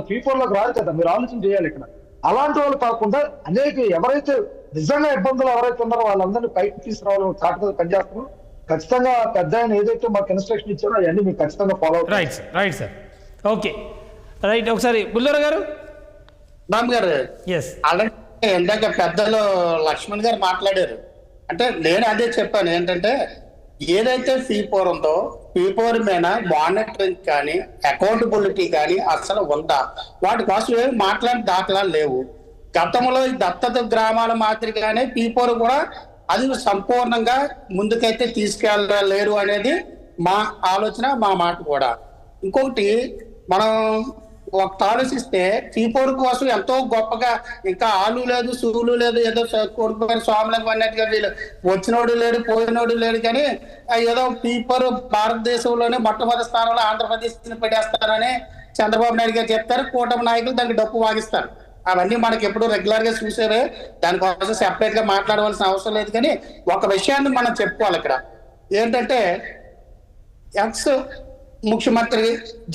P4 లోకి రాదు కదా. మీరు ఆలోచన చేయాలి ఇక్కడ. అలాంటి వాళ్ళు కాకుండా అనేక ఎవరైతే నిజంగా ఇబ్బందులు ఎవరైతే ఉన్నారో వాళ్ళందరినీ పైకి తీసుకురావాలని కాకపోతే పనిచేస్తున్నారు. ఖచ్చితంగా పెద్ద ఆయన ఏదైతే మాకు ఇన్స్ట్రక్షన్ ఇచ్చారో అవన్నీ మీకు ఖచ్చితంగా ఫాలో అవుతారు. Right sir. Okay right. ఒకసారి బుల్లోరా గారు. రామ్ గారు, ఎస్, అలాగే ఇందాక పెద్దలు లక్ష్మణ్ గారు మాట్లాడారు. అంటే నేను అదే చెప్పాను ఏంటంటే ఏదైతే P4 ఉందో P4 మీద మానిటరింగ్ కానీ అకౌంటబిలిటీ కానీ అసలు ఉందా, వాటి కోసం ఏమి మాట్లాడే దాఖలాలు లేవు. గతంలో ఈ దత్తత గ్రామాల మాదిరిగానే P4 కూడా అది సంపూర్ణంగా ముందుకైతే తీసుకెళ్ళలేరు అనేది మా ఆలోచన, మా మాట కూడా. ఇంకొకటి మనం ఒక ఆలోచిస్తే P4 కోసం ఎంతో గొప్పగా ఇంకా ఆలు లేదు సూలు లేదు, ఏదో కోరుకుని స్వాములకు అన్నట్టుగా వీళ్ళు వచ్చినోడు లేడు పోయినోడు లేడు, కానీ ఏదో P4 భారతదేశంలోనే మొట్టమొదటి స్థానంలో ఆంధ్రప్రదేశ్ పెట్టేస్తారని చంద్రబాబు నాయుడు గారు చెప్తారు. కూటమి నాయకులు దానికి డప్పు వాగిస్తారు. అవన్నీ మనకి ఎప్పుడు రెగ్యులర్ గా చూసేవే, దానికోసం సెపరేట్ గా మాట్లాడవలసిన అవసరం లేదు. కానీ ఒక విషయాన్ని మనం చెప్పుకోవాలి ఇక్కడ ఏంటంటే ఎక్స్ ముఖ్యమంత్రి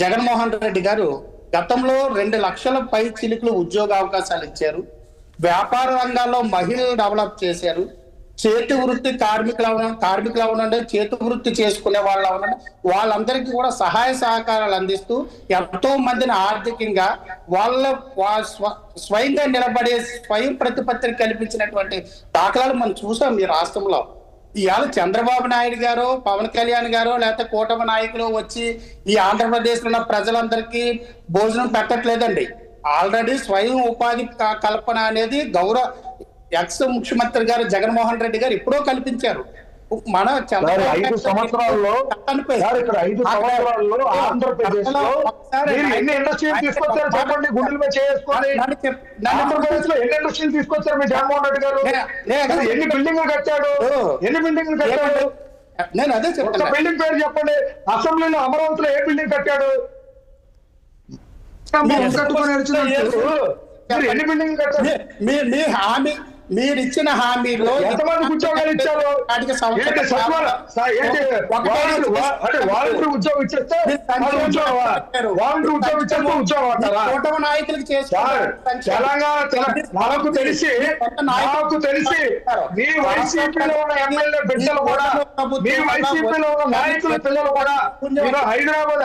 జగన్మోహన్ రెడ్డి గారు గతంలో 2 లక్షల పై చిలుకులు ఉద్యోగ అవకాశాలు ఇచ్చారు. వ్యాపార రంగాల్లో మహిళలు డెవలప్ చేశారు. చేతి వృత్తి కార్మికులు అవునండి, చేతి వృత్తి చేసుకునే వాళ్ళు అవునండి, వాళ్ళందరికీ కూడా సహాయ సహకారాలు అందిస్తూ ఎంతో మందిని ఆర్థికంగా స్వయంగా నిలబడే స్వయం ప్రతిపత్తిని కల్పించినటువంటి దాఖలాలు మనం చూసాం ఈ రాష్ట్రంలో. ఇవాళ చంద్రబాబు నాయుడు గారు, పవన్ కళ్యాణ్ గారు, లేకపోతే కూటమి నాయకులు వచ్చి ఈ ఆంధ్రప్రదేశ్ లో ఉన్న ప్రజలందరికీ భోజనం పెట్టట్లేదండి. ఆల్రెడీ స్వయం ఉపాధి కల్పన అనేది ఎక్స్ ముఖ్యమంత్రి గారు జగన్మోహన్ రెడ్డి గారు ఎప్పుడో కల్పించారు. మన 5 సంవత్సరాల్లో ఇక్కడ 5 సంవత్సరాల్లో ఆంధ్రప్రదేశ్ లో ఎన్ని ఇండస్ట్రీలు తీసుకొచ్చారు చెప్పండి. గుండెల మీద చేసుకొని ఆంధ్రప్రదేశ్ లో ఎన్ని ఇండస్ట్రీలు తీసుకొచ్చారు మీ జగన్మోహన్ రెడ్డి గారు? ఎన్ని బిల్డింగ్లు కట్టాడు? నేను అదే చెప్తాను. బిల్డింగ్ పేరు చెప్పండి. అసెంబ్లీలో అమరావతిలో ఏ బిల్డింగ్ కట్టాడు? ఎన్ని బిల్డింగ్ కట్టారు? మీ హామీ, మీరు ఇచ్చిన హామీలో ఎంతమంది ఉద్యోగాలు ఇచ్చారు? వాలంటీర్ ఉద్యోగం ఇచ్చేస్తే కూటమి నాయకులకి నాకు తెలిసి మీ వైసీపీలో ఉన్న ఎమ్మెల్యే బిడ్డలు కూడా, మీ వైసీపీలో ఉన్న నాయకుల పిల్లలు కూడా హైదరాబాద్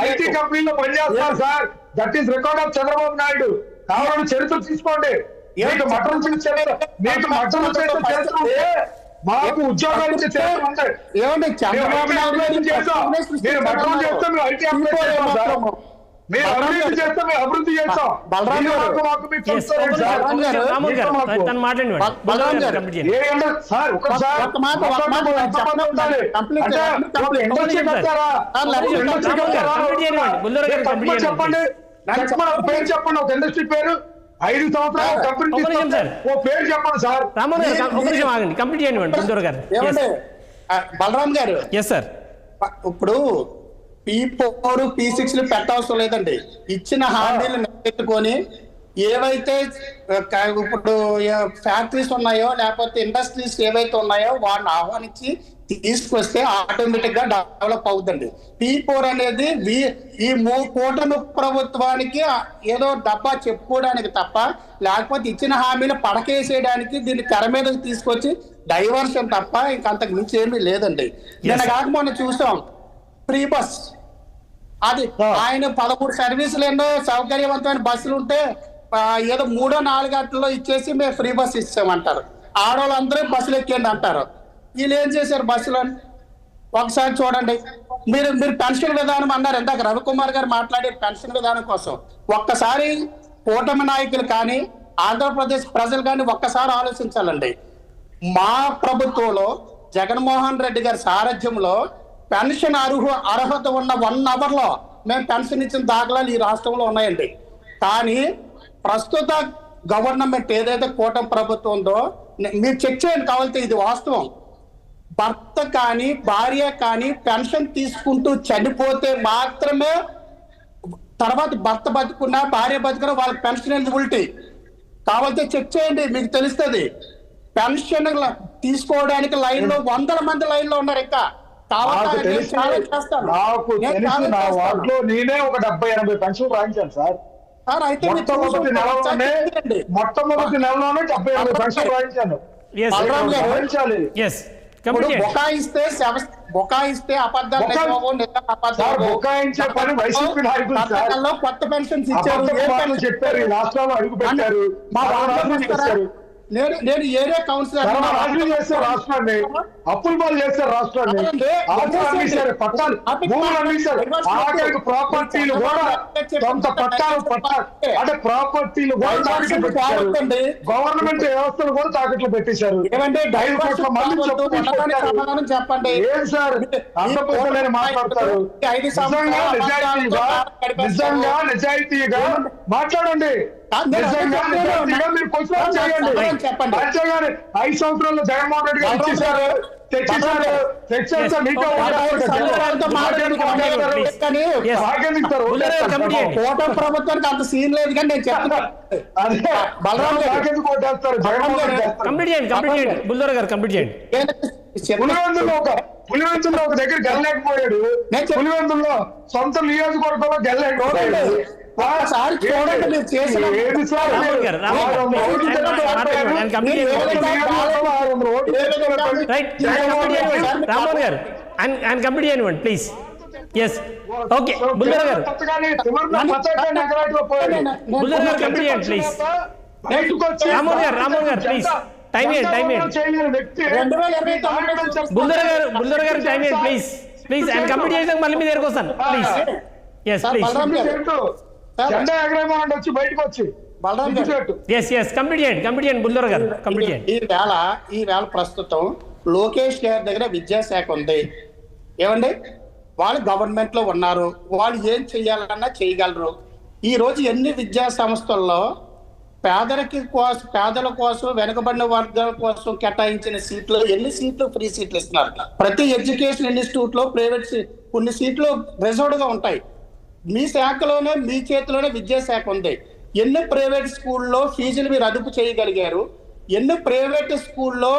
ఐటీ కంపెనీలో పనిచేస్తారు sir. That is record of Chandrababu Naidu. కావాలని చరిత్ర తీసుకోండి. మీకు మటన్ చేస్తే మాకు ఉద్యోగాలు ఇచ్చే చరిత్ర ఉంటాయి. చంద్రబాబు నాయుడు చేస్తాం. మీరు మటన్ చేస్తే మీరు ఐటీ అప్లై చేస్తాం. మీరు అభివృద్ధి చేస్తే మేము అభివృద్ధి చేస్తాం. చెప్పండి, చెప్పండి ఒక ఇండస్ట్రీ పేరు. 5 సంవత్సరాలు పేరు చెప్పండి సార్. కంప్లీట్ చేయండి బలరామ్ గారు. Yes sir. ఇప్పుడు P4 P6 పెట్టవసరం లేదండి. ఇచ్చిన హామీలు నిలబెట్టుకొని ఏవైతే ఇప్పుడు ఫ్యాక్టరీస్ ఉన్నాయో లేకపోతే ఇండస్ట్రీస్ ఏవైతే ఉన్నాయో వాటిని ఆహ్వానించి తీసుకొస్తే ఆటోమేటిక్ గా డెవలప్ అవుతుంది. P4 అనేది ఈ కూటమి ప్రభుత్వానికి ఏదో డబ్బా చెప్పుకోవడానికి తప్ప, లేకపోతే ఇచ్చిన హామీలు పడకేసేయడానికి దీన్ని తెర మీదకి తీసుకొచ్చి డైవర్షన్ తప్ప ఇంకంతకు మించి ఏమీ లేదండి. నిన్న కాక మనం చూసాం ఫ్రీ బస్. అది ఆయన 13 సర్వీసులు ఎన్నో సౌకర్యవంతమైన బస్సులు ఉంటే ఏదో 3-4 గంటల్లో ఇచ్చేసి మేము ఫ్రీ బస్ ఇచ్చామంటారు. ఆడవాళ్ళందరూ బస్సులు ఎక్కండి అంటారు. వీళ్ళు ఏం చేశారు బస్సులో ఒకసారి చూడండి. మీరు పెన్షన్ విధానం అన్నారు ఇందాక రవికుమార్ గారు మాట్లాడే పెన్షన్ విధానం కోసం. ఒక్కసారి కూటమి నాయకులు కానీ ఆంధ్రప్రదేశ్ ప్రజలు కానీ ఒక్కసారి ఆలోచించాలండి. మా ప్రభుత్వంలో జగన్మోహన్ రెడ్డి గారి సారథ్యంలో పెన్షన్ అర్హత ఉన్న 1 అవర్ లో మేము పెన్షన్ ఇచ్చిన దాఖలాలు ఈ రాష్ట్రంలో ఉన్నాయండి. కానీ ప్రస్తుత గవర్నమెంట్ ఏదైతే కూటమి ప్రభుత్వం ఉందో మీరు చెక్ చేయండి కావాలంటే, ఇది వాస్తవం. భర్త కానీ భార్య కానీ పెన్షన్ తీసుకుంటూ చనిపోతే మాత్రమే, తర్వాత భర్త బతుకున్నా భార్య బతుకున్నా వాళ్ళకి పెన్షన్ ఎలిజిబిలిటీ కావాలంటే చెక్ చేయండి, మీకు తెలుస్తుంది. పెన్షన్ తీసుకోవడానికి లైన్లో వందల మంది లైన్లో ఉన్నారు. ఇంకా నాకు తెలిసి నా వార్డులో నేనే ఒక 70-80 పెన్షన్ రాయించాను సార్. అయితే మొట్టమొదటి నెలలోనే 70-80 పెన్షన్ రాయించాను. బొకాయిస్తే అబద్ధాలు బొకాయించే పని వైసీపీ నాయకులు సార్. కొత్త పెన్షన్స్ ఇచ్చారు చెప్పారు, ఈ రాష్ట్రాల్లో అడుగు పెట్టారు. నేను ఏరియా కౌన్సిలర్ చేస్తారు రాష్ట్రాన్ని, అప్పుల పాలు చేస్తారు రాష్ట్రాన్ని, పట్టాలు భూములు అమ్మేశారు, ఆఖరికి ప్రాపర్టీలు కూడా సొంత పట్టాలు అంటే ప్రాపర్టీలు కూడా తాకట్లు పెట్టారు. గవర్నమెంట్ వ్యవస్థలు కూడా తాకట్లు పెట్టేశారు. 5 కోట్ల మంది చెప్పండి. ఏం సార్ అందపోతలేని మాట్లాడతారు? నిజంగా నిజాయితీగా మాట్లాడండి. మీరు క్వశ్చన్ చేయండి. అంతేగాని 5 సంవత్సరాల్లో జగన్మోహన్ రెడ్డి గారు ఇచ్చేసారు, తెచ్చేసారు, ప్రభుత్వానికి అంత సీన్ లేదు కానీ నేను చెప్తాను. పులివెందుల్లో ఒక దగ్గర గెలలేకపోయాడు, పులివెందుల్లో సొంత నియోజకవర్గంలో గెలలేకపోయాడు. చూడండి మీరు చేసిన రామోహన్ గారు అండ్ కంప్లీట్ చేయనివ్వండి ప్లీజ్. ఎస్ ఓకే బుల్లర్ గారు, బుల్లర్ గారు కంప్లీట్ చేయండి ప్లీజ్. రామోహన్ గారు ప్లీజ్ టైం ఇవ్వండి. బుల్లర్ గారు టైం ఇవ్వండి ప్లీజ్ ప్లీజ్. అండ్ కంప్లీట్ చేసాక మళ్ళీ మీ దగ్గరకు వస్తాను ప్లీజ్. ఎస్ ప్లీజ్ వచ్చి బయటకు వచ్చి కంప్లీట్ చేయండి బుల్లర్ గారు కంప్లీట్ చేయండి. ఈ వేళ ప్రస్తుతం లోకేష్ గారి దగ్గర విద్యాశాఖ ఉంది. ఏమండి, వాళ్ళు గవర్నమెంట్ లో ఉన్నారు, వాళ్ళు ఏం చెయ్యాలన్నా చేయగలరు. ఈ రోజు ఎన్ని విద్యా సంస్థల్లో పేదల కోసం వెనుకబడిన వర్గాల కోసం కేటాయించిన సీట్లు, ఎన్ని సీట్లు ఫ్రీ సీట్లు ఇస్తున్నారు. ప్రతి ఎడ్యుకేషన్ ఇన్స్టిట్యూట్ లో ప్రైవేట్ కొన్ని సీట్లు రిజర్వ్డ్ గా ఉంటాయి. మీ శాఖలోనే మీ చేతిలోనే విద్యాశాఖ ఉంది. ఎన్ని ప్రైవేట్ స్కూల్లో ఫీజులు మీరు అదుపు చేయగలిగారు? ఎన్ని ప్రైవేట్ స్కూల్లో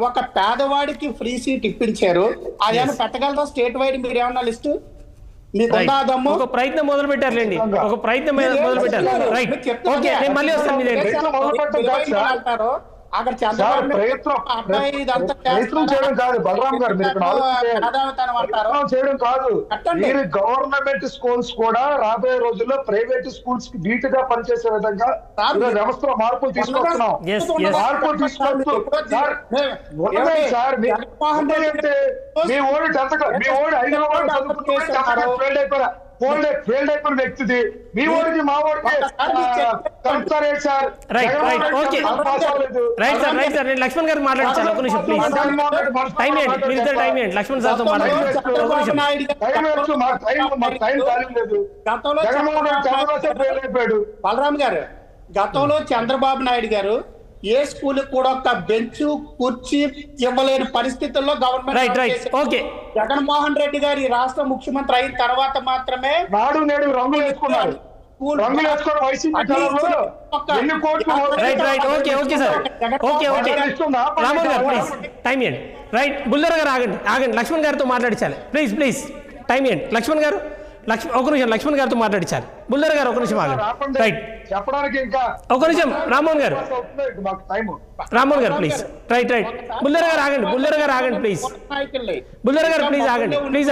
ఒక పేదవాడికి ఫ్రీ సీట్ ఇప్పించారు? ఆయన పెట్టగలరా స్టేట్ వైడ్? మీరు ఏమన్నా లిస్టు ఒక ప్రయత్నం మొదలు పెట్టారులేండి, ఒక ప్రయత్నం మొదలు పెట్టారు. రైట్ ఓకే, నేను మళ్ళీ వస్తాను మీ దగ్గర. అంటారు అక్కడ చేయడం కాదు. మీరు గవర్నమెంట్ స్కూల్స్ కూడా రాబోయే రోజుల్లో ప్రైవేట్ స్కూల్స్ కి ధీటుగా గా పనిచేసే విధంగా వ్యవస్థలో మార్పులు తీసుకొస్తున్నాం. మార్పులు తీసుకొస్తూ సార్ మీ ఓడి 5 ఫెయిల్ అయిపోయారా? ఫెయిల్డ్ అయిపోయిన వ్యక్తిది మీ ఓడికి మా ఓడికి నేను లక్ష్మణ్ గారికి మాట్లాడించాను. ఒక నిమిషం ప్లీజ్, టైం ఏంటి మీరు ఇద్దరు టైం ఏంటి? లక్ష్మణ్ సార్తో బలరాం గారు, గతంలో చంద్రబాబు నాయుడు గారు ఏ స్కూల్ కూడా ఒక బెంచ్ కుర్చీ ఇవ్వలేని పరిస్థితుల్లో గవర్నమెంట్. జగన్మోహన్ రెడ్డి గారు ఈ రాష్ట్ర ముఖ్యమంత్రి అయిన తర్వాత మాత్రమే నాడు నేడు రంగులు వేసుకున్నారు. బుల్లర్ గారు ఆగండి లక్ష్మణ్ గారితో మాట్లాడించాలి ప్లీజ్ ప్లీజ్. టైం ఇవ్వండి లక్ష్మణ్ గారు. ఒక నిమిషం లక్ష్మణ్ గారితో మాట్లాడించాలి. బుల్లర్ గారు ఒక నిమిషం ఆగండి. రైట్ ఒక నిమిషం రామ్మోహన్ గారు ప్లీజ్. రైట్ బుల్లర్ గారు ఆగండి ప్లీజ్. బుల్లర్ గారు ప్లీజ్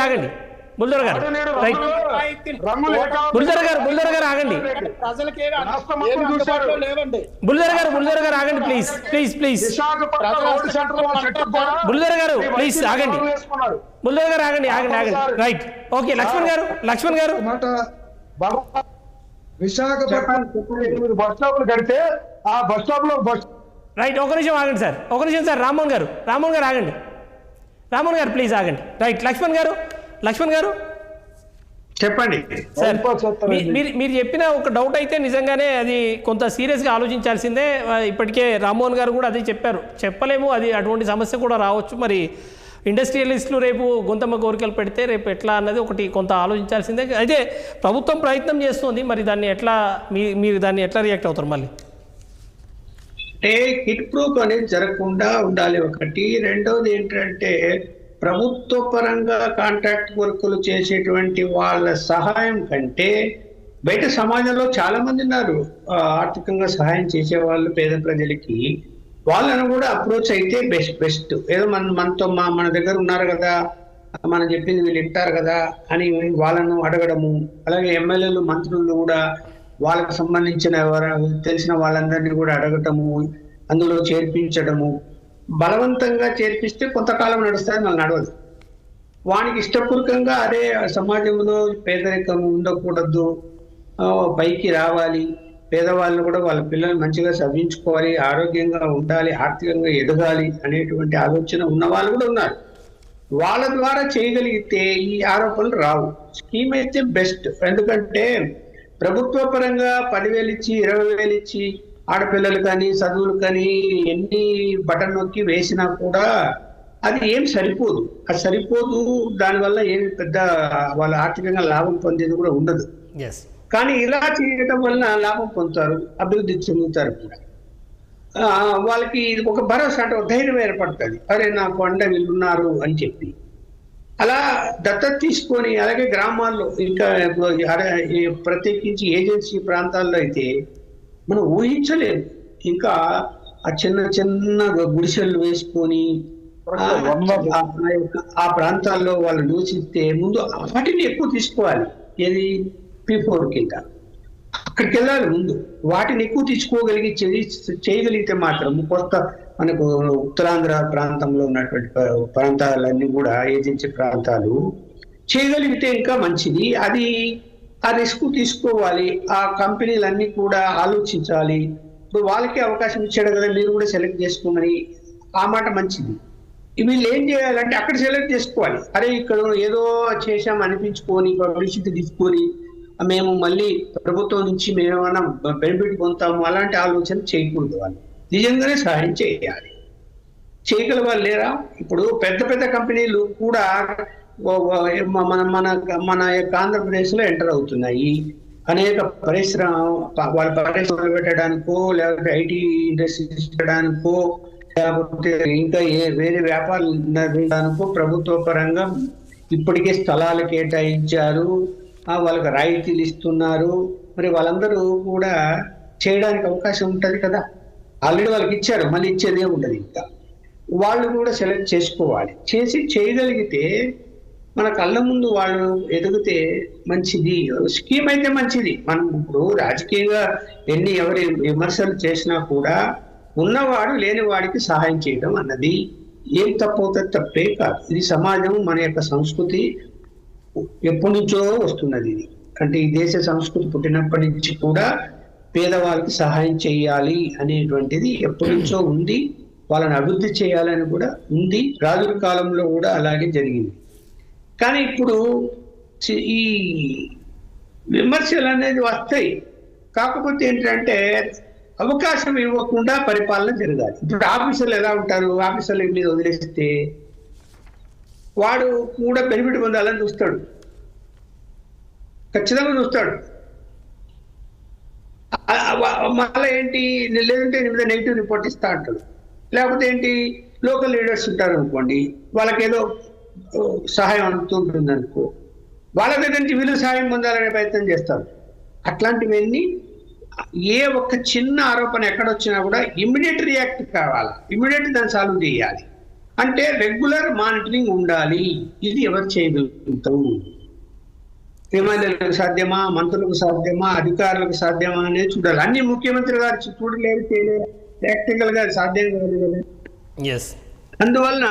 ఆగండి. బుల్లర్ గారు రైట్. బుల్లర్ గారు ఆగండి. బుల్లర్ గారు ఆగండి ప్లీజ్. బుల్లర్ గారు ప్లీజ్ ఆగండి. బుల్లర్ గారు ఆగండి. రైట్ ఓకే లక్ష్మణ్ గారు విశాఖపట్నం బస్ స్టాప్లు కడితే ఆ బస్ స్టాప్ లో రైట్ ఒక నిమిషం ఆగండి సార్. రామ్మోహన్ గారు ఆగండి. రామ్మోహన్ గారు ప్లీజ్ ఆగండి. రైట్ లక్ష్మణ్ గారు చెప్పండి సార్. మీరు చెప్పిన ఒక డౌట్ అయితే నిజంగానే అది కొంత సీరియస్గా ఆలోచించాల్సిందే. ఇప్పటికే రామ్మోహన్ గారు కూడా అదే చెప్పారు. చెప్పలేము, అది అటువంటి సమస్య కూడా రావచ్చు. మరి ఇండస్ట్రియలిస్టులు రేపు గొంతమ్మ కోరికలు పెడితే రేపు ఎట్లా అన్నది ఒకటి కొంత ఆలోచించాల్సిందే. అయితే ప్రభుత్వం ప్రయత్నం చేస్తుంది, మరి దాన్ని ఎట్లా మీరు దాన్ని ఎట్లా రియాక్ట్ అవుతారు? మళ్ళీ అంటే హిట్ ప్రూఫ్ అనేది జరగకుండా ఉండాలి ఒకటి. రెండోది ఏంటంటే ప్రభుత్వ పరంగా కాంట్రాక్ట్ వర్కులు చేసేటువంటి వాళ్ళ సహాయం కంటే బయట సమాజంలో చాలా మంది ఉన్నారు ఆర్థికంగా సహాయం చేసే వాళ్ళు పేద ప్రజలకి. వాళ్ళను కూడా అప్రోచ్ అయితే బెస్ట్. ఏదో మనతో మన దగ్గర ఉన్నారు కదా, మనం చెప్పింది వీళ్ళు వింటారు కదా అని వాళ్ళను అడగడము. అలాగే ఎమ్మెల్యేలు మంత్రులు కూడా వాళ్ళకు సంబంధించిన తెలిసిన వాళ్ళందరినీ కూడా అడగటము, అందులో చేర్పించడము. బలవంతంగా చేర్పిస్తే కొంతకాలం నడుస్తుంది, మళ్ళీ నడవదు. వానికి ఇష్టపూర్వకంగా అదే సమాజంలో పేదరికం ఉండకూడదు, పైకి రావాలి, పేదవాళ్ళు కూడా వాళ్ళ పిల్లలు మంచిగా చదివించుకోవాలి, ఆరోగ్యంగా ఉండాలి, ఆర్థికంగా ఎదగాలి అనేటువంటి ఆలోచన ఉన్న వాళ్ళు కూడా ఉన్నారు. వాళ్ళ ద్వారా చేయగలిగితే ఈ ఆరోపణలు రావు. స్కీమ్ అయితే బెస్ట్. ఎందుకంటే ప్రభుత్వ పరంగా 10,000 ఇచ్చి 20,000 ఇచ్చి ఆడపిల్లలు కానీ చదువులు కానీ ఎన్ని బటన్ నొక్కి వేసినా కూడా అది ఏం సరిపోదు. అది సరిపోదు, దానివల్ల ఏమి పెద్ద వాళ్ళ ఆర్థికంగా లాభం పొందేది కూడా ఉండదు. కానీ ఇలా చేయడం వల్ల లాభం పొందుతారు, అభివృద్ధి చెందుతారు కూడా. వాళ్ళకి ఒక భరోసా అంటే ఒక ధైర్యం ఏర్పడుతుంది, అరే నాకు అండ వీళ్ళున్నారు అని చెప్పి. అలా దత్తత తీసుకొని అలాగే గ్రామాల్లో ఇంకా ప్రత్యేకించి ఏజెన్సీ ప్రాంతాల్లో అయితే మనం ఊహించలేము. ఇంకా ఆ చిన్న గుడిసెలు వేసుకొని ఆ ప్రాంతాల్లో వాళ్ళు నివసిస్తే ముందు వాటిని ఎక్కువ తీసుకోవాలి. ఏది P4 కింద అక్కడికి వెళ్ళాలి. ముందు వాటిని ఎక్కువ తీసుకోగలిగి చేయగలిగితే మాత్రం కొత్త మనకు ఉత్తరాంధ్ర ప్రాంతంలో ఉన్నటువంటి ప్రాంతాలన్నీ కూడా ఏజెన్సీ ప్రాంతాలు చేయగలిగితే ఇంకా మంచిది. అది ఆ రిస్క్ తీసుకోవాలి. ఆ కంపెనీలన్నీ కూడా ఆలోచించాలి. ఇప్పుడు వాళ్ళకి అవకాశం ఇచ్చాడు కదా, మీరు కూడా సెలెక్ట్ చేసుకోమని, ఆ మాట మంచిది. వీళ్ళు ఏం చేయాలంటే అక్కడ సెలెక్ట్ చేసుకోవాలి. అరే ఇక్కడ ఏదో చేశాం అనిపించుకొని పబ్లిసిటీ తీసుకొని మేము మళ్ళీ ప్రభుత్వం నుంచి మేమేమైనా బెనిఫిట్ పొందుతాము అలాంటి ఆలోచన చేయకూడదు. వాళ్ళు నిజంగానే సహాయం చేయాలి. చేయగల వాళ్ళు లేరా? ఇప్పుడు పెద్ద కంపెనీలు కూడా మన యొక్క ఆంధ్రప్రదేశ్లో ఎంటర్ అవుతున్నాయి. అనేక వాళ్ళ పరిశ్రమలు పెట్టడానికో లేకపోతే ఐటీ ఇండస్ట్రీస్ పెట్టడానికో లేకపోతే ఇంకా వేరే వ్యాపారాలు నిర్వహించడానికో ప్రభుత్వ పరంగా ఇప్పటికే స్థలాలు కేటాయించారు, వాళ్ళకి రాయితీలు ఇస్తున్నారు. మరి వాళ్ళందరూ కూడా చేయడానికి అవకాశం ఉంటుంది కదా. ఆల్రెడీ వాళ్ళకి ఇచ్చారు, మళ్ళీ ఇచ్చేదే ఉండదు. ఇంకా వాళ్ళు కూడా సెలెక్ట్ చేసుకోవాలి. చేయగలిగితే మన కళ్ళ ముందు వాళ్ళు ఎదిగితే మంచిది. స్కీమ్ అయితే మంచిది. మనం ఇప్పుడు రాజకీయంగా ఎవరి విమర్శలు చేసినా కూడా ఉన్నవాడు లేని వాడికి సహాయం చేయడం అన్నది ఏం తప్పవుతుంది? తప్పే కాదు. ఇది సమాజం, మన యొక్క సంస్కృతి ఎప్పటి నుంచో వస్తున్నది. ఇది అంటే ఈ దేశ సంస్కృతి పుట్టినప్పటి నుంచి కూడా పేదవాళ్ళకి సహాయం చేయాలి అనేటువంటిది ఎప్పటి నుంచో ఉంది. వాళ్ళని అభివృద్ధి చేయాలని కూడా ఉంది. రాజుల కాలంలో కూడా అలాగే జరిగింది. కానీ ఇప్పుడు ఈ విమర్శలు అనేది వస్తాయి. కాకపోతే ఏంటంటే అవకాశం ఇవ్వకుండా పరిపాలన జరగాలి. ఇప్పుడు ఆఫీసర్లు ఎలా ఉంటారు? ఆఫీసర్ల మీద వదిలేస్తే వాడు కూడా బెనిఫిట్ పొందాలని చూస్తాడు, ఖచ్చితంగా చూస్తాడు. మళ్ళీ ఏంటి, లేదంటే నీ మీద నెగిటివ్ రిపోర్ట్ ఇస్తా అంటాడు. లేకపోతే ఏంటి, లోకల్ లీడర్స్ ఉంటారు అనుకోండి, వాళ్ళకేదో సహాయం అందుతుంటుంది అనుకో, వాళ్ళ దగ్గర నుంచి వీళ్ళు సహాయం పొందాలనే ప్రయత్నం చేస్తారు. అట్లాంటివన్నీ ఏ ఒక్క చిన్న ఆరోపణ ఎక్కడొచ్చినా కూడా ఇమ్మీడియట్ రియాక్ట్ కావాలి, ఇమ్మీడియట్ దాన్ని సాల్వ్ చేయాలి. అంటే రెగ్యులర్ మానిటరింగ్ ఉండాలి. ఇది ఎవరు చేయగలుగుతాం? ఎమ్మెల్యేలకు సాధ్యమా, మంత్రులకు సాధ్యమా, అధికారులకు సాధ్యమా అనేది చూడాలి. అన్ని ముఖ్యమంత్రి గారు చూడలేరు, చేయలేరు, ప్రాక్టికల్ గా సాధ్యం కాదు కదా. అందువల్ల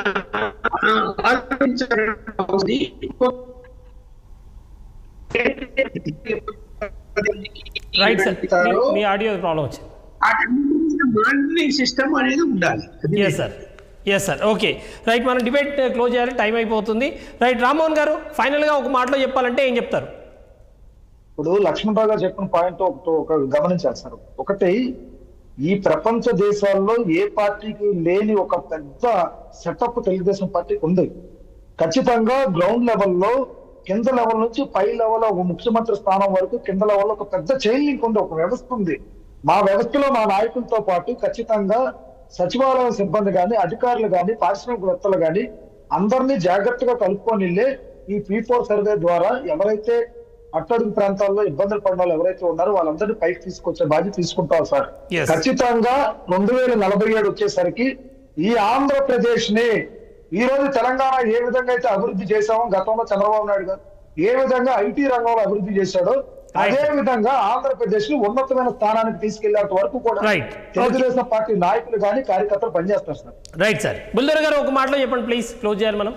మానిటరింగ్ సిస్టమ్ అనేది ఉండాలి. Yes sir, okay, right. మనం డిబేట్ క్లోజ్ చేయాలి, టైం అయిపోతుంది. రైట్, రామ్మోహన్ గారు ఫైనల్గా ఒక మాటలో చెప్పాలంటే ఏం చెప్తారు? ఇప్పుడు లక్ష్మణరావు గారు చెప్పిన పాయింట్ ఒక గమనించాలి సార్. ఒకటి, ఈ ప్రపంచ దేశాల్లో ఏ పార్టీకి లేని ఒక పెద్ద సెటప్ తెలుగుదేశం పార్టీకి ఉంది. ఖచ్చితంగా గ్రౌండ్ లెవెల్లో, కింద లెవెల్ నుంచి పై లెవెల్, ఒక ముఖ్యమంత్రి స్థానం వరకు కింద లెవెల్లో ఒక పెద్ద చైన్ లింక్ ఉంది, ఒక వ్యవస్థ ఉంది. మా వ్యవస్థలో మా నాయకులతో పాటు ఖచ్చితంగా సచివాలయం సిబ్బంది కానీ, అధికారులు కానీ, పారిశ్రామికవేత్తలు కానీ అందరినీ జాగ్రత్తగా కలుపుకొని వెళ్ళే ఈ P4 సర్వే ద్వారా ఎవరైతే అట్టడుగు ప్రాంతాల్లో ఇబ్బందులు పడిన వాళ్ళు ఎవరైతే ఉన్నారో వాళ్ళందరినీ పైకి తీసుకొచ్చే బాధ్యత తీసుకుంటాం సార్. Yes. ఖచ్చితంగా 2047 వచ్చేసరికి ఈ ఆంధ్రప్రదేశ్ ని ఈ రోజు తెలంగాణ ఏ విధంగా అయితే అభివృద్ధి చేశామో గతంలో చంద్రబాబు నాయుడు గారు ఏ విధంగా ఐటీ రంగంలో అభివృద్ధి చేశాడో అదే విధంగా ఆంధ్రప్రదేశ్ ని ఉన్నతమైన స్థానానికి తీసుకెళ్లేంత వరకు కూడా తెలుగుదేశం పార్టీ నాయకులు కానీ కార్యకర్తలు పనిచేస్తారు సార్. Right sir. బుల్దర్ గారు ఒక మాటలో చెప్పండి ప్లీజ్, క్లోజ్ చేయాలి మనం.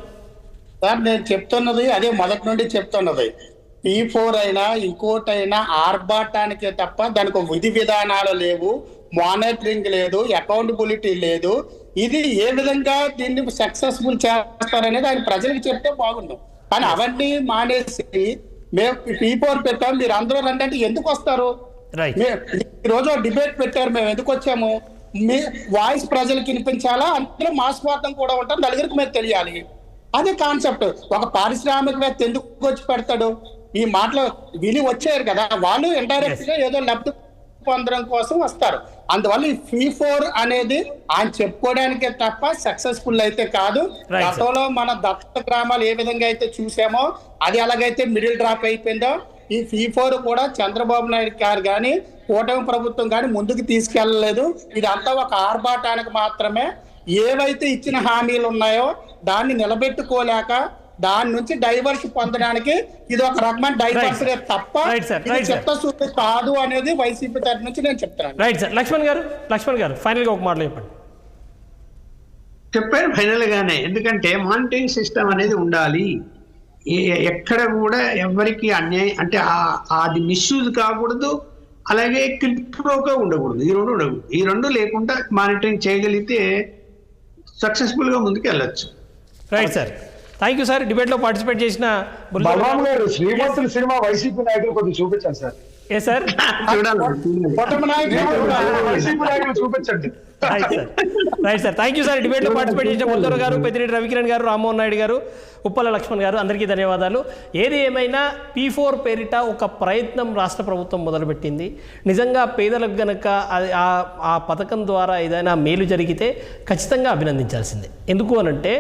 సార్ నేను చెప్తున్నది అదే మొదటి నుండి చెప్తున్నది. P4 అయినా ఇంకోటైనా ఆర్భాటానికే తప్ప దానికి విధి విధానాలు లేవు, మానిటరింగ్ లేదు, అకౌంటబిలిటీ లేదు. ఇది ఏ విధంగా దీన్ని సక్సెస్ఫుల్ చేస్తారనేది ఆయన ప్రజలకు చెప్తే బాగుండు. కానీ అవన్నీ మానేసి మేము P4 పెట్టాం, మీరు అందరూ రండి అంటే ఎందుకు వస్తారు? ఈ రోజు డిబేట్ పెట్టారు, మేము ఎందుకు వచ్చాము? మీ వాయిస్ ప్రజలకు వినిపించాలా, అందులో మా స్వార్థం కూడా ఉంటాం, నలుగురికి మేము తెలియాలి. అదే కాన్సెప్ట్. ఒక పారిశ్రామికవేత్త ఎందుకు వచ్చి పెడతాడు? ఈ మాటలు విని వచ్చారు కదా, వాళ్ళు ఇండైరెక్ట్ గా ఏదో లబ్ధి పొందడం కోసం వస్తారు. అందువల్ల ఈ P4 అనేది ఆయన చెప్పుకోవడానికే తప్ప సక్సెస్ఫుల్ అయితే కాదు. గతంలో మన దత్త గ్రామాలు ఏ విధంగా అయితే చూసామో అది ఎలాగైతే మిడిల్ డ్రాప్ అయిపోయిందో ఈ P4 కూడా చంద్రబాబు నాయుడు గారు కానీ కూటమి ప్రభుత్వం కానీ ముందుకు తీసుకెళ్లలేదు. ఇదంతా ఒక ఆర్భాటానికి మాత్రమే. ఏవైతే ఇచ్చిన హామీలు ఉన్నాయో దాన్ని నిలబెట్టుకోలేక దాని నుంచి డైవర్స్ పొందడానికి ఇది ఒక రకమైన డైవర్స్ తప్ప చిత్తశుద్ధి కాదు అనేది వైసీపీ తరఫు నుంచి నేను చెప్తాను. Right sir. లక్ష్మణ్ గారు ఫైనల్ గా ఒక మాటలు చెప్పండి. చెప్పారు ఫైనల్ గానే, ఎందుకంటే మానిటరింగ్ సిస్టమ్ అనేది ఉండాలి. ఎక్కడ కూడా ఎవరికి అన్యాయం అంటే అది మిస్యూజ్ కాకూడదు, అలాగే క్లిప్రోగా ఉండకూడదు. ఈ రెండు లేకుండా మానిటరింగ్ చేయగలిగితే సక్సెస్ఫుల్ గా ముందుకు వెళ్ళొచ్చు. Right sir. Thank you sir. Debate లో పార్టిసిపేట్ చేసిన బలరాం గారు శ్రీమంతుల సినిమా వైసీపీ నాయకులు కొద్దిగా చూపించాలి సార్. ఏ సార్ చూపించండి. Right sir. Thank you sir. Debate లో పార్టిసిపేట్ చేసిన బుల్దర్ గారు, పెద్దిరెడ్డి రవికిరణ్ గారు, రామ్మోహన్ నాయుడు గారు, ఉప్పల లక్ష్మణ్ గారు, అందరికీ ధన్యవాదాలు. ఏది ఏమైనా P4 పేరిట ఒక ప్రయత్నం రాష్ట్ర ప్రభుత్వం మొదలుపెట్టింది. నిజంగా పేదలకు గనక ఆ పథకం ద్వారా ఏదైనా మేలు జరిగితే ఖచ్చితంగా అభినందించాల్సిందే. ఎందుకు అనంటే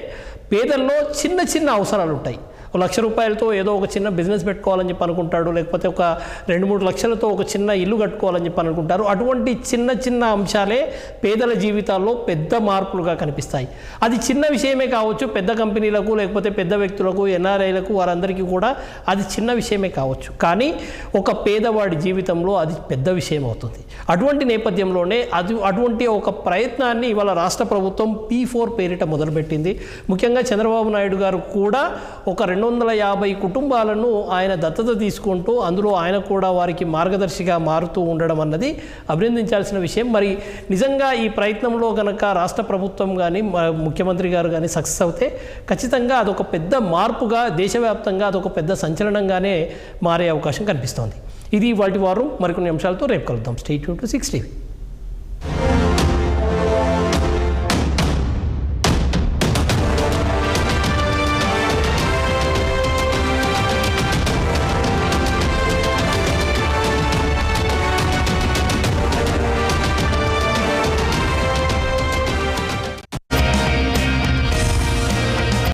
పేదల్లో చిన్న చిన్న అవసరాలు ఉంటాయి. ₹1,00,000 ఏదో ఒక చిన్న బిజినెస్ పెట్టుకోవాలని చెప్పి అనుకుంటాడు, లేకపోతే ఒక 2-3 లక్షలతో ఒక చిన్న ఇల్లు కట్టుకోవాలని చెప్పి అనుకుంటారు. అటువంటి చిన్న చిన్న అంశాలే పేదల జీవితాల్లో పెద్ద మార్పులుగా కనిపిస్తాయి. అది చిన్న విషయమే కావచ్చు, పెద్ద కంపెనీలకు లేకపోతే పెద్ద వ్యక్తులకు, NRIలకు, వారందరికీ కూడా అది చిన్న విషయమే కావచ్చు. కానీ ఒక పేదవాడి జీవితంలో అది పెద్ద విషయం అవుతుంది. అటువంటి నేపథ్యంలోనే అటువంటి ఒక ప్రయత్నాన్ని ఇవాళ రాష్ట్ర ప్రభుత్వం P4 పేరిట మొదలుపెట్టింది. ముఖ్యంగా చంద్రబాబు నాయుడు గారు కూడా ఒక 250 కుటుంబాలను ఆయన దత్తత తీసుకుంటూ అందులో ఆయన కూడా వారికి మార్గదర్శిగా మారుతూ ఉండడం అన్నది అభినందించాల్సిన విషయం. మరి నిజంగా ఈ ప్రయత్నంలో కనుక రాష్ట్ర ప్రభుత్వం కానీ ముఖ్యమంత్రి గారు కానీ సక్సెస్ అవుతే ఖచ్చితంగా అదొక పెద్ద మార్పుగా, దేశవ్యాప్తంగా అదొక పెద్ద సంచలనంగానే మారే అవకాశం కనిపిస్తోంది. ఇది వాటి వారం. మరికొన్ని అంశాలతో రేపు కలుద్దాం. Stay tune to 6 TV.